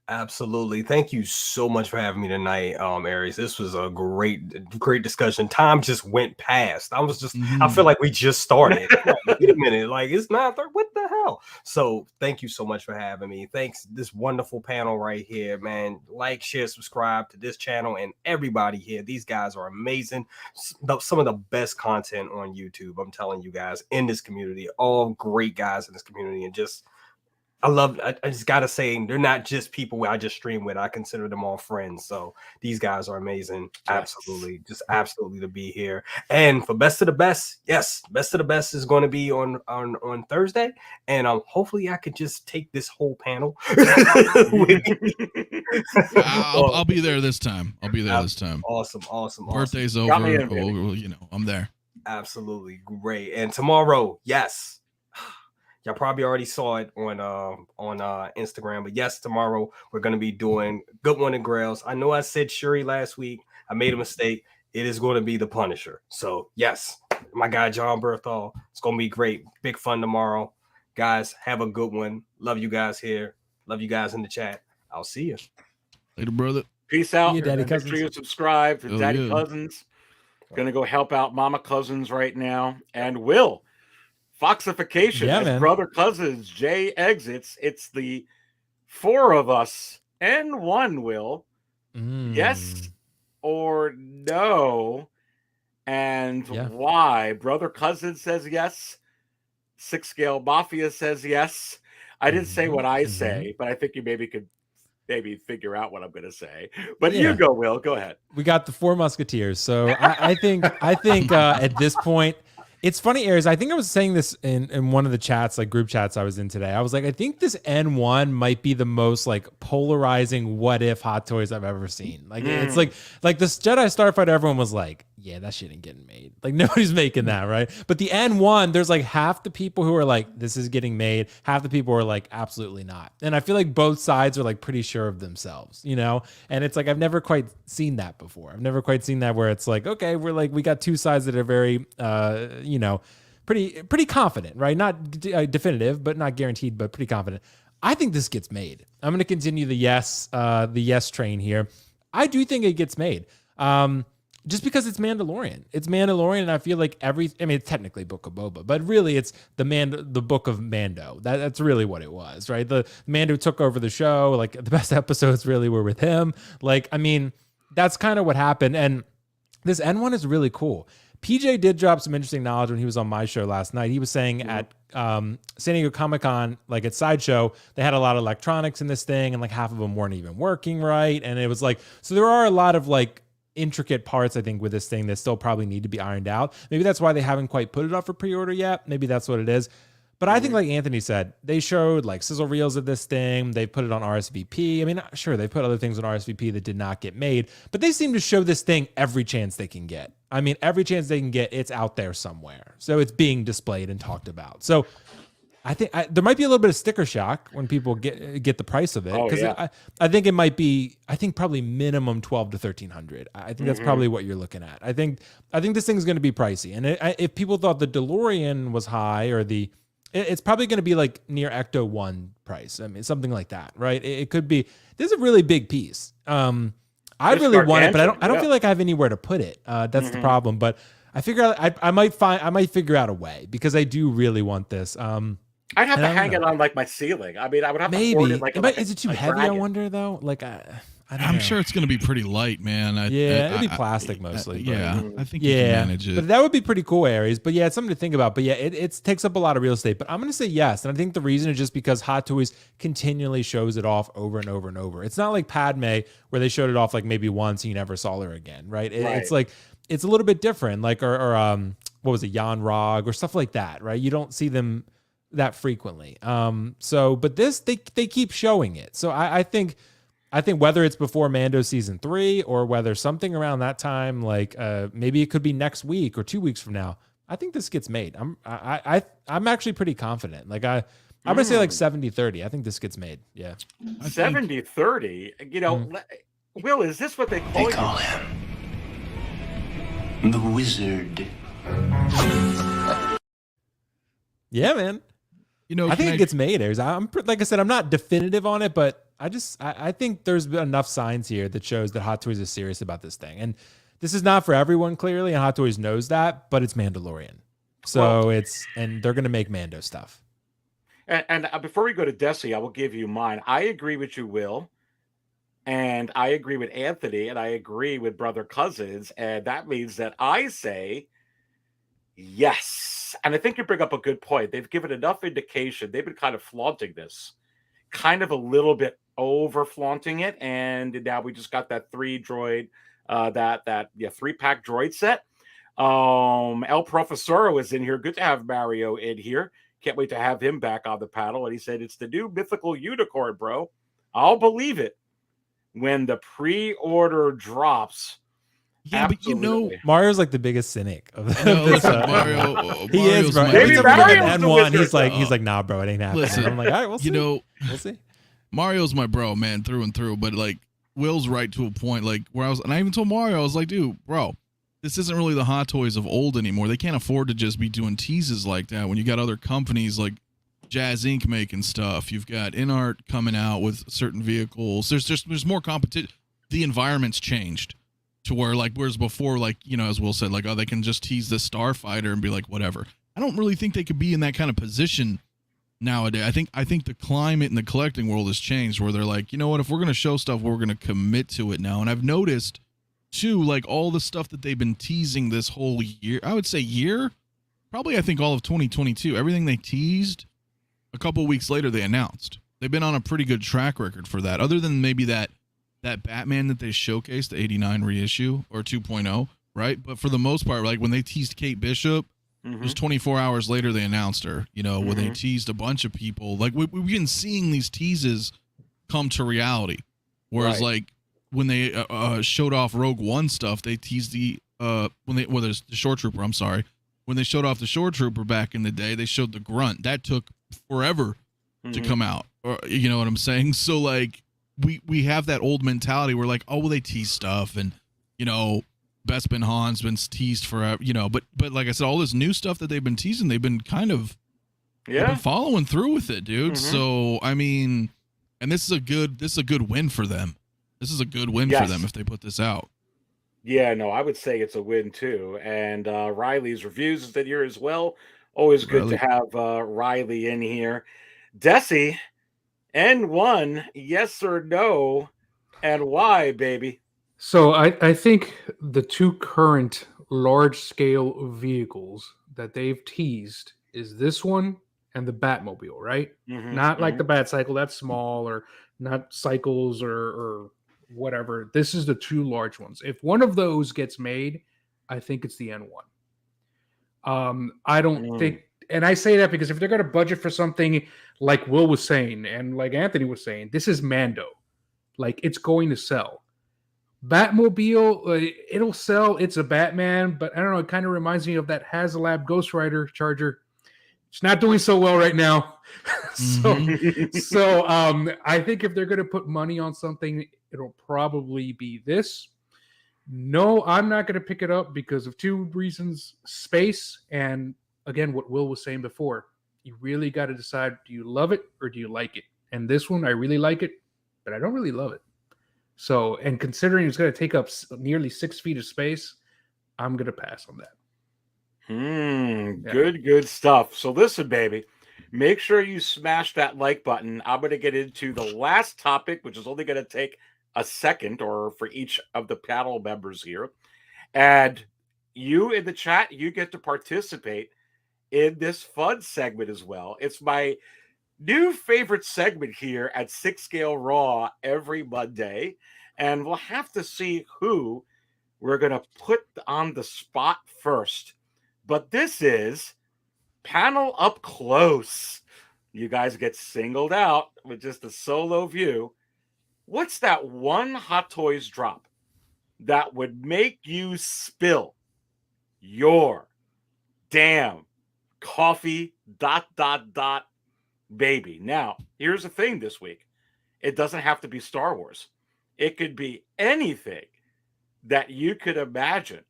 Absolutely. Thank you so much for having me tonight, Aries. This was a great discussion. Time just went past. I was just, I feel like we just started. Wait a minute, like it's 9:30. What the hell? So thank you so much for having me. Thanks, this wonderful panel right here, man. Like, share, subscribe to this channel and everybody here. These guys are amazing. Some of the best content on YouTube. I'm telling you guys, in this community, all great guys in this community, and just. I just gotta say, they're not just people I just stream with. I consider them all friends. So these guys are amazing. Yes. Absolutely to be here. And for Best of the Best, yes, Best of the Best is going to be on Thursday. And hopefully I could just take this whole panel. I'll be there this time. Awesome. Birthday's over. I'm there. Absolutely great. And tomorrow, yes. Y'all probably already saw it on Instagram, but yes, tomorrow we're going to be doing Good One and Grails. I know I said Shuri last week. I made a mistake. It is going to be the Punisher. So yes, my guy John Berthal. It's going to be great. Big fun tomorrow. Guys, have a good one. Love you guys here. Love you guys in the chat. I'll see you. Later, brother. Peace out. Daddy Make sure you subscribe to Daddy Cousins. Going to go help out Mama Cousins right now. And Will. Foxification, as Brother Cousins, Jay exits. It's the four of us and one, Will. Yes or no? And why? Brother Cousins says yes. 6 Scale Mafia says yes. I didn't say what I say, but I think you could figure out what I'm going to say. But you go, Will. Go ahead. We got the 4 Musketeers. So I think at this point, it's funny, Aries. I think I was saying this in one of the chats, like group chats I was in today. I was like, I think this N1 might be the most like polarizing what if Hot Toys I've ever seen. Like it's like this Jedi Starfighter, everyone was like, yeah, that shit ain't getting made. Like nobody's making that, right? But the N1, there's like half the people who are like, this is getting made. Half the people are like, absolutely not. And I feel like both sides are like pretty sure of themselves, And it's like, I've never quite seen that before. I've never quite seen that where it's like, okay, we got two sides that are very, pretty confident, right? Not definitive, but not guaranteed, but pretty confident. I think this gets made. I'm going to continue the yes train here. I do think it gets made. Just because it's Mandalorian. It's Mandalorian, and I feel like it's technically Book of Boba, but really it's the Book of Mando. That's really what it was, right? The Mando took over the show. Like, the best episodes really were with him. Like, that's kind of what happened. And this N1 is really cool. PJ did drop some interesting knowledge when he was on my show last night. He was saying at San Diego Comic-Con, like at Sideshow, they had a lot of electronics in this thing, and like half of them weren't even working right. And it was like, so there are a lot of like intricate parts, I think, with this thing that still probably need to be ironed out. Maybe that's why they haven't quite put it up for pre-order yet. Maybe that's what it is. But I think, like Anthony said, they showed like sizzle reels of this thing. They put it on RSVP. Sure, they put other things on RSVP that did not get made, but they seem to show this thing every chance they can get. Every chance they can get, it's out there somewhere. So it's being displayed and talked about. So I think there might be a little bit of sticker shock when people get the price of it, Oh, because yeah. I think it might be, I think probably minimum 12 to 1300. I think that's probably what you're looking at. I think this thing's going to be pricey, and if people thought the DeLorean was high, or it's probably going to be like near Ecto 1 price. I mean, something like that, right? It could be. This is a really big piece. I It's really want it, but gargantuan, I don't yeah. feel like I have anywhere to put it. That's the problem. But I figure I might figure out a way, because I do really want this. I'd have And to I don't hang it know. on like my ceiling. I mean, I would have to Maybe hoard it like, is it too a heavy? I dragon. wonder though. Like I don't know. I'm sure it's going to be pretty light, man. It'd be plastic mostly. But, Yeah, I think you can manage it. But that would be pretty cool, Aries. But yeah, it's something to think about. But yeah, it takes up a lot of real estate. But I'm going to say yes. And I think the reason is just because Hot Toys continually shows it off over and over and over. It's not like Padme, where they showed it off like maybe once and you never saw her again, right? It's like, it's a little bit different. Like, or what was it, Jan Rog or stuff like that, right? You don't see them that frequently. But this, they keep showing it. So I think whether it's before Mando season 3 or whether something around that time, like maybe it could be next week or 2 weeks from now, I think this gets made. I'm actually pretty confident. Like I'm gonna say like 70-30. I think this gets made. Yeah. 70-30. You know, Will, is this what they call him the Wizard? Yeah, man. You know, I think it gets made. Like I said, I'm not definitive on it, but I think there's enough signs here that shows that Hot Toys is serious about this thing. And this is not for everyone, clearly, and Hot Toys knows that, but it's Mandalorian. So and they're going to make Mando stuff. And before we go to Desy, I will give you mine. I agree with you, Will. And I agree with Anthony, and I agree with Brother Cousins. And that means that I say yes. And I think you bring up a good point. They've given enough indication. They've been kind of flaunting this, kind of a little bit over flaunting it. And now we just got that 3-pack droid set. El Profesoro is in here. Good to have Mario in here. Can't wait to have him back on the panel. And he said, it's the new mythical unicorn, bro. I'll believe it when the pre-order drops. Yeah, Absolutely. but you know, Mario's like the biggest cynic of this. Listen, Mario, he is, bro. Maybe Every time we Mario's get the N1, wizard, he's like, nah, bro, it ain't happening. Listen, I'm like, all right, we'll see. you know, we'll see. Mario's my bro, man, through and through. But like, Will's right to a point, like where and I even told Mario, I was like, dude, bro, this isn't really the Hot Toys of old anymore. They can't afford to just be doing teases like that when you got other companies like Jazz Inc. making stuff. You've got InArt coming out with certain vehicles. There's more competition. The environment's changed to where, like, whereas before, like, you know, as Will said, like, oh, they can just tease the Starfighter and be like, whatever. I don't really think they could be in that kind of position nowadays. I think the climate in the collecting world has changed where they're like, you know what, if we're going to show stuff, we're going to commit to it now. And I've noticed too, like all the stuff that they've been teasing this whole year, I would say probably I think all of 2022, everything they teased, a couple weeks later they announced. They've been on a pretty good track record for that, other than maybe that Batman that they showcased, the 89 reissue or 2.0, right? But for the most part, like when they teased Kate Bishop, it was 24 hours later they announced her, you know, when they teased a bunch of people. Like we've been seeing these teases come to reality. Whereas like when they showed off Rogue One stuff, they teased there's the Shore Trooper, I'm sorry. When they showed off the Shore Trooper back in the day, they showed the Grunt. That took forever to come out. Or, you know what I'm saying? So like we have that old mentality where like, oh, well, they tease stuff and, you know, Bespin Han's been teased forever, you know, but like I said, all this new stuff that they've been teasing, they've been kind of they've been following through with it, dude. So I mean, and this is a good win for them. This is a good win for them if they put this out. Yeah, no, I would say it's a win too. And Riley's reviews is in here as well. Always good to have Riley in here. Desy, N1, yes or no, and why, baby? So I think the two current large-scale vehicles that they've teased is this one and the Batmobile, right? Not like the Batcycle, that's small, or not Cycles or whatever. This is the two large ones. If one of those gets made, I think it's the N1. I don't think, and I say that because if they're going to budget for something like Will was saying and like Anthony was saying, this is Mando. Like, it's going to sell. Batmobile, it'll sell. It's a Batman, but I don't know. It kind of reminds me of that HasLab Ghost Rider Charger. It's not doing so well right now. Mhm. So I think if they're going to put money on something, it'll probably be this. No, I'm not going to pick it up because of two reasons: space, and again, what Will was saying before. You really got to decide: do you love it or do you like it? And this one, I really like it, but I don't really love it. So, and considering it's going to take up nearly 6 feet of space, I'm going to pass on that. Good stuff. So listen, baby, make sure you smash that like button. I'm going to get into the last topic, which is only going to take a second or for each of the panel members here. And you in the chat, you get to participate in this fun segment as well. It's my new favorite segment here at 6 Scale Raw every Monday. And we'll have to see who we're going to put on the spot first. But this is panel up close. You guys get singled out with just a solo view. What's that one Hot Toys drop that would make you spill your damn coffee ... baby? Now, here's the thing this week. It doesn't have to be Star Wars. It could be anything that you could imagine.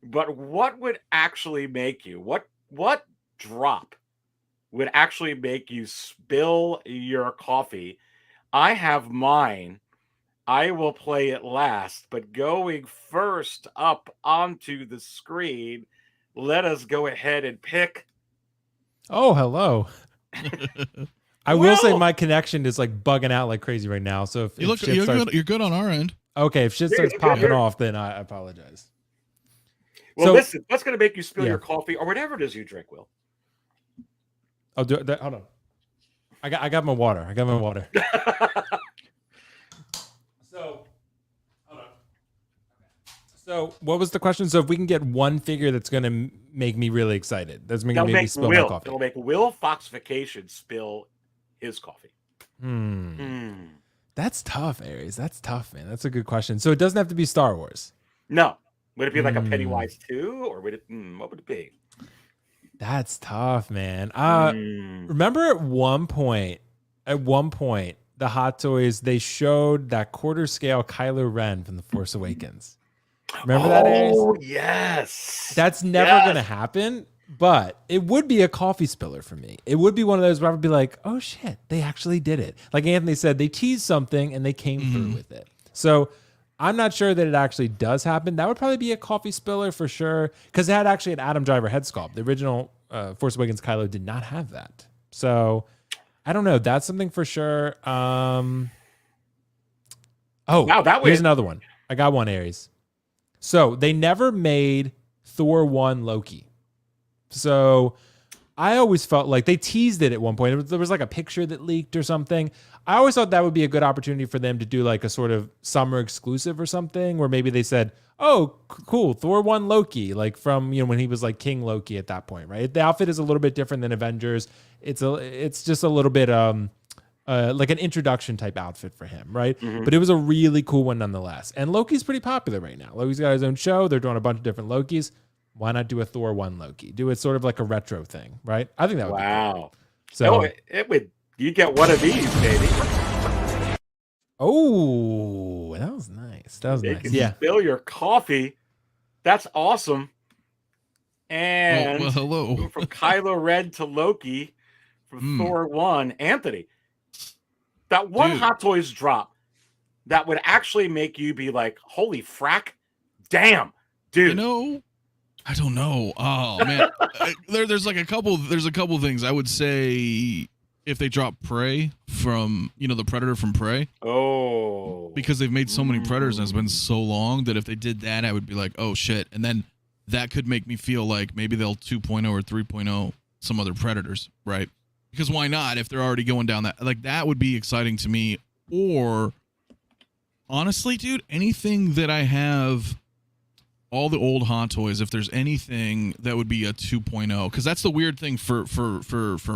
But what would actually make you, what drop would actually make you spill your coffee? I have mine. I will play it last, but going first up onto the screen, let us go ahead and pick. Oh, hello. I will say my connection is like bugging out like crazy right now. So if you're good on our end. Okay, if shit starts popping off, then I apologize. Well, listen, what's going to make you spill your coffee or whatever it is you drink, Will? I'll do that. Hold on. I got my water. So, hold on. So, what was the question? So, if we can get one figure that's going to make me really excited, that's going to make me spill my coffee. It'll make Will Foxification spill his coffee. That's tough, Aries. That's tough, man. That's a good question. So, it doesn't have to be Star Wars. No. Would it be like a Pennywise 2, or would it? What would it be? That's tough, man. Remember at one point, the Hot Toys, they showed that quarter scale Kylo Ren from The Force Awakens. Remember that, Aries? Oh, yes. That's never going to happen, but it would be a coffee spiller for me. It would be one of those where I would be like, oh shit, they actually did it. Like Anthony said, they teased something and they came through with it. So I'm not sure that it actually does happen. That would probably be a coffee spiller for sure, because it had actually an Adam Driver head sculpt. The original Force Awakens Kylo did not have that. So I don't know. That's something for sure. Wow, here's another one. I got one, Aries. So they never made Thor 1 Loki. So I always felt like they teased it at one point. There was like a picture that leaked or something. I always thought that would be a good opportunity for them to do like a sort of summer exclusive or something, where maybe they said, oh, cool, Thor 1 Loki, like from, when he was like King Loki at that point, right? The outfit is a little bit different than Avengers. It's just a little bit like an introduction type outfit for him, right? But it was a really cool one nonetheless. And Loki's pretty popular right now. Loki's got his own show. They're doing a bunch of different Lokis. Why not do a Thor 1 Loki? Do it sort of like a retro thing, right? I think that would be cool. So it would. You get one of these, baby. Oh, that was nice. That was nice. Yeah. Spill your coffee. That's awesome. And hello. From Kylo Ren to Loki, from Thor 1, Anthony. That one Hot Toys drop that would actually make you be like, holy frack, damn, dude. I don't know. Oh man, there's a couple things I would say. If they drop Prey from, the Predator from Prey. Oh. Because they've made so many Predators and it's been so long that if they did that, I would be like, oh shit. And then that could make me feel like maybe they'll 2.0 or 3.0 some other Predators, right? Because why not if they're already going down that? Like, that would be exciting to me. Or, honestly, dude, anything that I have, all the old Hot Toys, if there's anything that would be a 2.0, because that's the weird thing for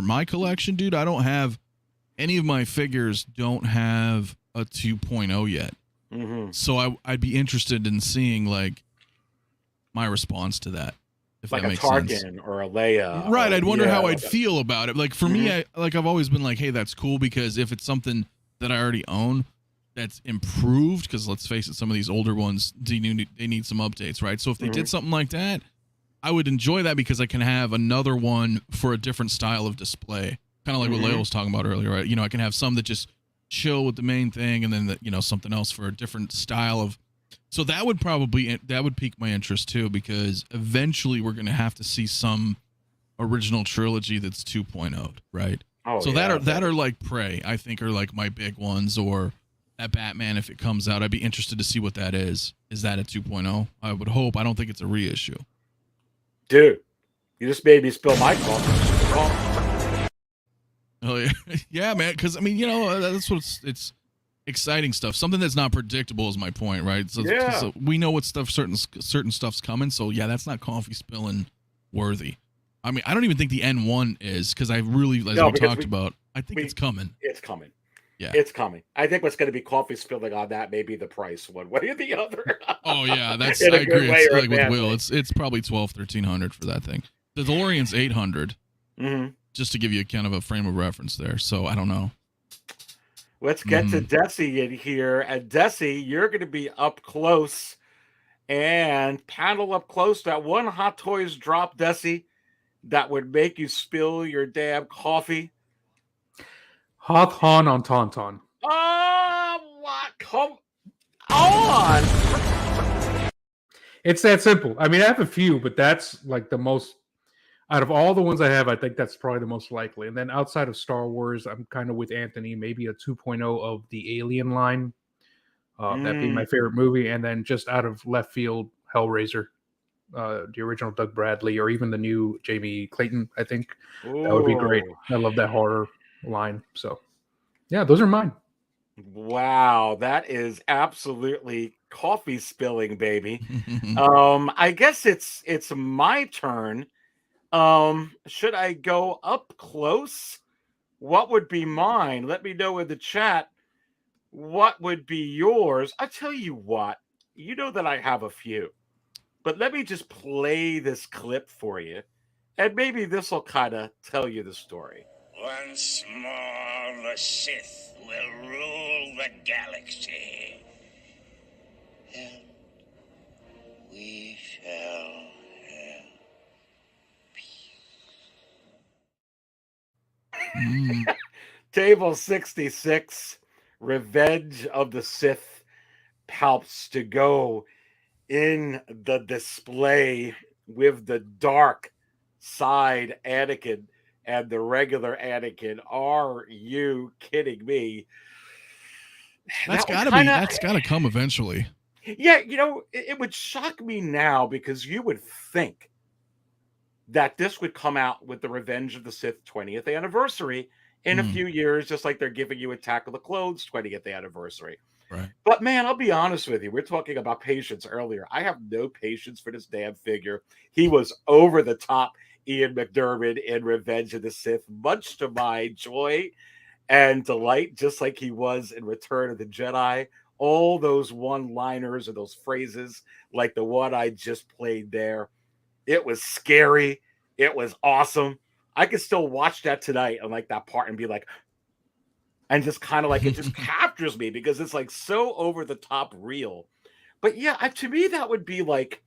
my collection, dude. I don't have any of my figures don't have a 2.0 yet. Mm-hmm. So I'd be interested in seeing like my response to that. If like that a makes sense. Tarkin or a Leia. Right. or- I'd wonder yeah, how like I'd a- feel about it. Like for me, I've always been like, hey, that's cool because if it's something that I already own that's improved, because let's face it, some of these older ones, they need some updates, right? So if they did something like that, I would enjoy that because I can have another one for a different style of display. Kind of like what Leia was talking about earlier, right? You know, I can have some that just chill with the main thing and then, something else for a different style of. So that would pique my interest too, because eventually we're going to have to see some original trilogy that's 2.0, right? Oh, So yeah, that are like Prey, I think are like my big ones, or that Batman, if it comes out, I'd be interested to see what that is. Is that a 2.0? I would hope. I don't think it's a reissue. Dude, you just made me spill my coffee. Oh yeah, yeah, man. Because I mean, that's what it's exciting stuff. Something that's not predictable is my point, right? So, Yeah. so we know what certain stuff's coming. So yeah, that's not coffee spilling worthy. I mean, I don't even think the N1 is, because I really, as we talked about, I think it's coming. It's coming. Yeah, it's coming. I think what's going to be coffee spilling on that may be the price, one way or the other. Oh yeah, that's In a I good agree. way It's or a like with bad Will, way. it's probably 1,200-1,300 for that thing. The DeLorean's 800. Just to give you kind of a frame of reference there. So I don't know. Let's get to Desy in here. And Desy, you're going to be up close and panel up close. That one Hot Toys drop, Desy, that would make you spill your damn coffee. Hot Han on Tauntaun. Oh, what? Come on. It's that simple. I mean, I have a few, but that's like the most. Out of all the ones I have, I think that's probably the most likely. And then outside of Star Wars, I'm kind of with Anthony, maybe a 2.0 of the Alien line. That being my favorite movie. And then just out of left field, Hellraiser, the original Doug Bradley, or even the new Jamie Clayton, I think. That would be great. I love that horror line. So, yeah, those are mine. Wow, that is absolutely coffee spilling, baby. I guess it's my turn. Should I go up close? What would be mine? Let me know in the chat what would be yours. I tell you what, you know that I have a few, but let me just play this clip for you, and maybe this will kind of tell you the story. Once more, the Sith will rule the galaxy. And we shall have Table 66, Revenge of the Sith, palps to go in the display with the dark side Anakin and the regular Anakin. Are you kidding me? That's gotta come eventually. Yeah, it would shock me now, because you would think that this would come out with the Revenge of the Sith 20th anniversary in a few years, just like they're giving you Attack of the Clones 20th anniversary. Right. But man, I'll be honest with you. We're talking about patience earlier. I have no patience for this damn figure. He was over the top Ian McDiarmid in Revenge of the Sith, much to my joy and delight, just like he was in Return of the Jedi. All those one-liners or those phrases, like the one I just played there, it was scary. It was awesome. I could still watch that tonight and like that part and be like, and just kind of like, it just captures me because it's like so over the top real. But yeah, to me, that would be like,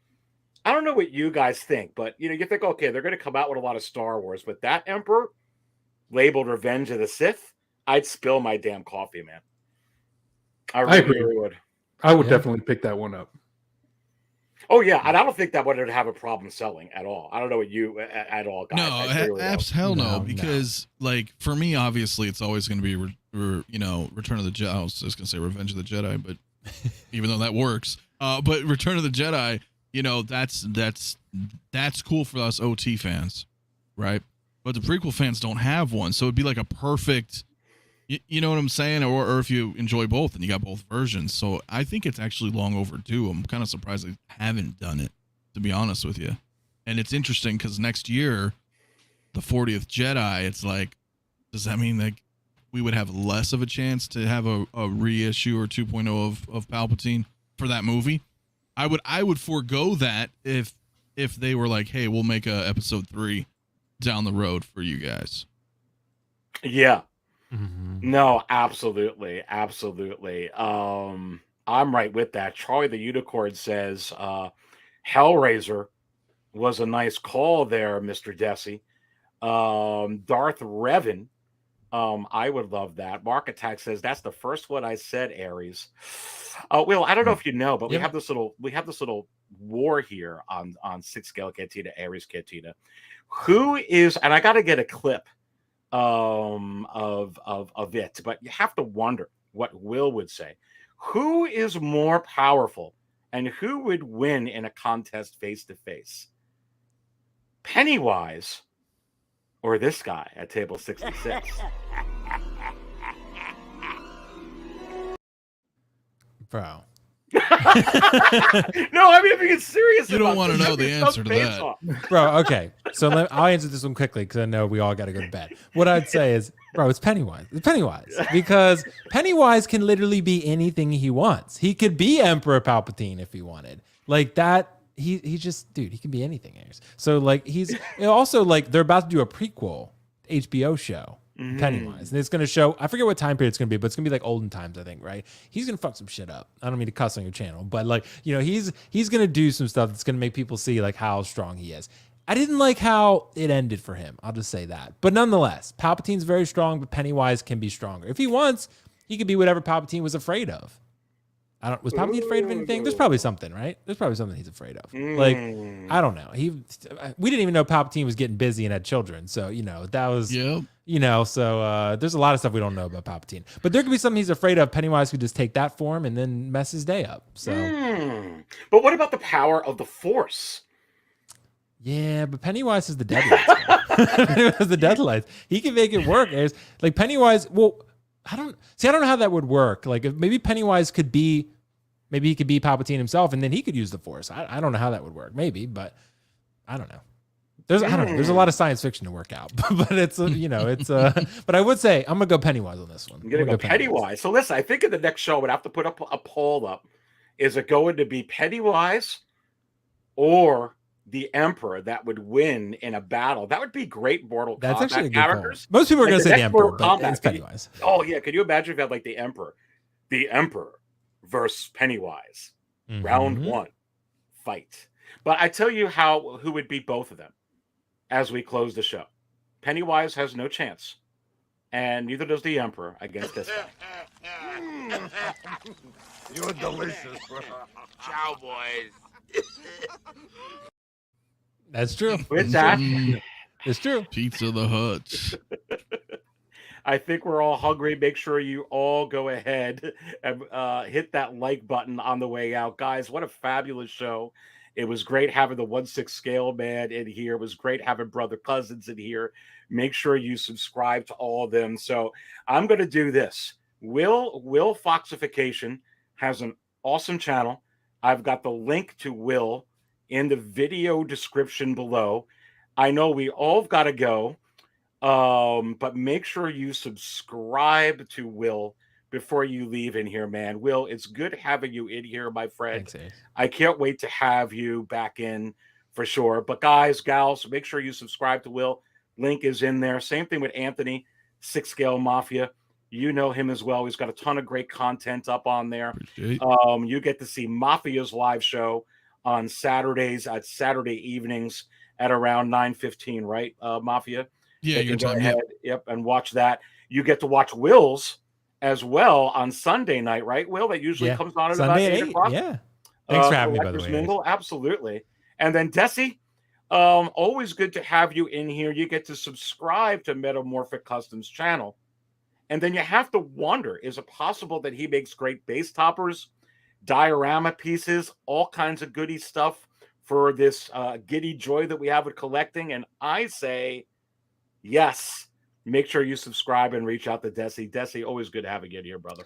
I don't know what you guys think, but you think, okay, they're going to come out with a lot of Star Wars, but that Emperor labeled Revenge of the Sith, I'd spill my damn coffee, man. I agree. really would. I would definitely pick that one up. Oh yeah, and I don't think that would have a problem selling at all. I don't know what you at all, guys. No, hell no, because like for me, obviously, it's always going to be Return of the Jedi. I was just going to say Revenge of the Jedi, but even though that works, but Return of the Jedi, that's cool for us OT fans, right? But the prequel fans don't have one, so it'd be like a perfect. You know what I'm saying? Or if you enjoy both and you got both versions. So I think it's actually long overdue. I'm kind of surprised they haven't done it, to be honest with you. And it's interesting because next year, the 40th Jedi, it's like, does that mean like we would have less of a chance to have a reissue or 2.0 of Palpatine for that movie? I would forego that if if they were like, hey, we'll make a episode 3 down the road for you guys. Yeah. Mhm. No, absolutely. Absolutely. I'm right with that. Charlie the Unicorn says Hellraiser was a nice call there, Mr. Desy. Darth Revan. I would love that. Mark Attack says that's the first one I said, Aries. Will, I don't know if you know, but we Yeah. have this little war here on 6 Scale Cantina, Aries Cantina. Who is, and I gotta get a clip of it, but you have to wonder what Will would say. Who is more powerful and who would win in a contest face to face? Pennywise or this guy at table 66? Bro. No, I mean, if you get serious, You don't about want to this, know that'd the be answer to face that. off. Bro, okay. So I'll answer this one quickly because I know we all got to go to bed. What I'd say is, bro, it's Pennywise. It's Pennywise because Pennywise can literally be anything he wants. He could be Emperor Palpatine if he wanted. Like that. He just, dude, he can be anything. So like he's also like they're about to do a prequel HBO show. Pennywise, and it's going to show, I forget what time period it's going to be, but it's going to be like olden times, I think, right? He's going to fuck some shit up. I don't mean to cuss on your channel, but like, you know, he's going to do some stuff that's going to make people see like how strong he is. I didn't like how it ended for him. I'll just say that. But nonetheless, Palpatine's very strong, but Pennywise can be stronger. If he wants, he could be whatever Palpatine was afraid of. Was Palpatine afraid of anything? There's probably something, right? There's probably something he's afraid of. Like, I don't know. We didn't even know Palpatine was getting busy and had children. So, you know, that was, Yep. you know, so there's a lot of stuff we don't know about Palpatine. But there could be something he's afraid of. Pennywise could just take that form and then mess his day up. So, But what about the power of the Force? yeah, but Pennywise is the deadlights. Pennywise is the deadlights. He can make it work. It's like Pennywise, well, I don't know how that would work. Like if maybe Pennywise could be, maybe he could be Palpatine himself and then he could use the Force. I don't know how that would work. Maybe, but I don't know. I don't know. There's a lot of science fiction to work out, but it's you know, it's but I would say I'm gonna go Pennywise on this one. I'm gonna go Pennywise. So listen, I think in the next show, I would have to put up a poll up. Is it going to be Pennywise or the Emperor that would win in a battle? That would be great Mortal That's Kombat actually a good characters. Most people are Like gonna say the next Emperor, Mortal but Kombat, it's Pennywise. Oh yeah, could you imagine if you had like the Emperor versus Pennywise, round 1 fight? But I tell you who would beat both of them as we close the show. Pennywise has no chance, and neither does the Emperor against this guy. You're delicious. Ciao, boys. That's true. With that, it's true. Pizza the Hut. I think we're all hungry. Make sure you all go ahead and hit that like button on the way out. Guys, what a fabulous show. It was great having the 1/6 scale man in here. It was great having Brother Cousins in here. Make sure you subscribe to all of them. So I'm going to do this. Will Foxification has an awesome channel. I've got the link to Will in the video description below. I know we all got to go. But make sure you subscribe to Will before you leave in here, man. Will, it's good having you in here, my friend. Thanks, Ace. I can't wait to have you back in for sure. But guys, gals, make sure you subscribe to Will. Link is in there. Same thing with Anthony, 6 Scale Mafia. You know him as well. He's got a ton of great content up on there. You get to see Mafia's live show on Saturdays at Saturday evenings at around 9:15, right, Mafia? Yeah, They your can go time. ahead, yep, and watch that. You get to watch Will's as well on Sunday night, right, Will? That usually comes on at Sunday about at 8 o'clock. Yeah. Thanks for having me, by the Collectors way. Mingle, absolutely. And then Desy, always good to have you in here. You get to subscribe to Metamorphic Customs channel. And then you have to wonder, is it possible that he makes great base toppers, diorama pieces, all kinds of goody stuff for this giddy joy that we have with collecting? And I say, yes. Make sure you subscribe and reach out to Desy. Desy, always good having you here, brother.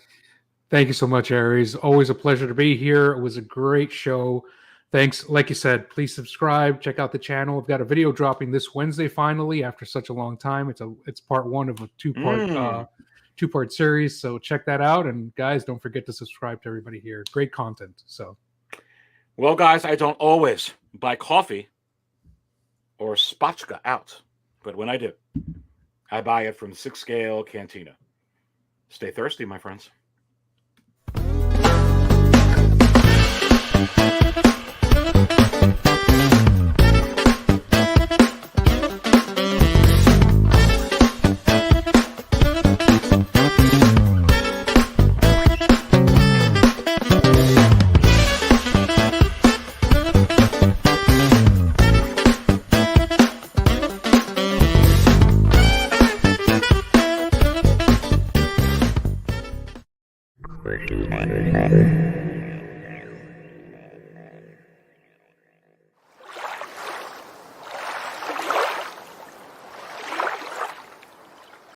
Thank you so much, Aries. Always a pleasure to be here. It was a great show. Thanks. Like you said, please subscribe. Check out the channel. I've got a video dropping this Wednesday finally after such a long time. It's part 1 of a two-part series. So check that out. And guys, don't forget to subscribe to everybody here. Great content. So, well, guys, I don't always buy coffee or spotchka out. But when I do, I buy it from 6 Scale Cantina. Stay thirsty, my friends.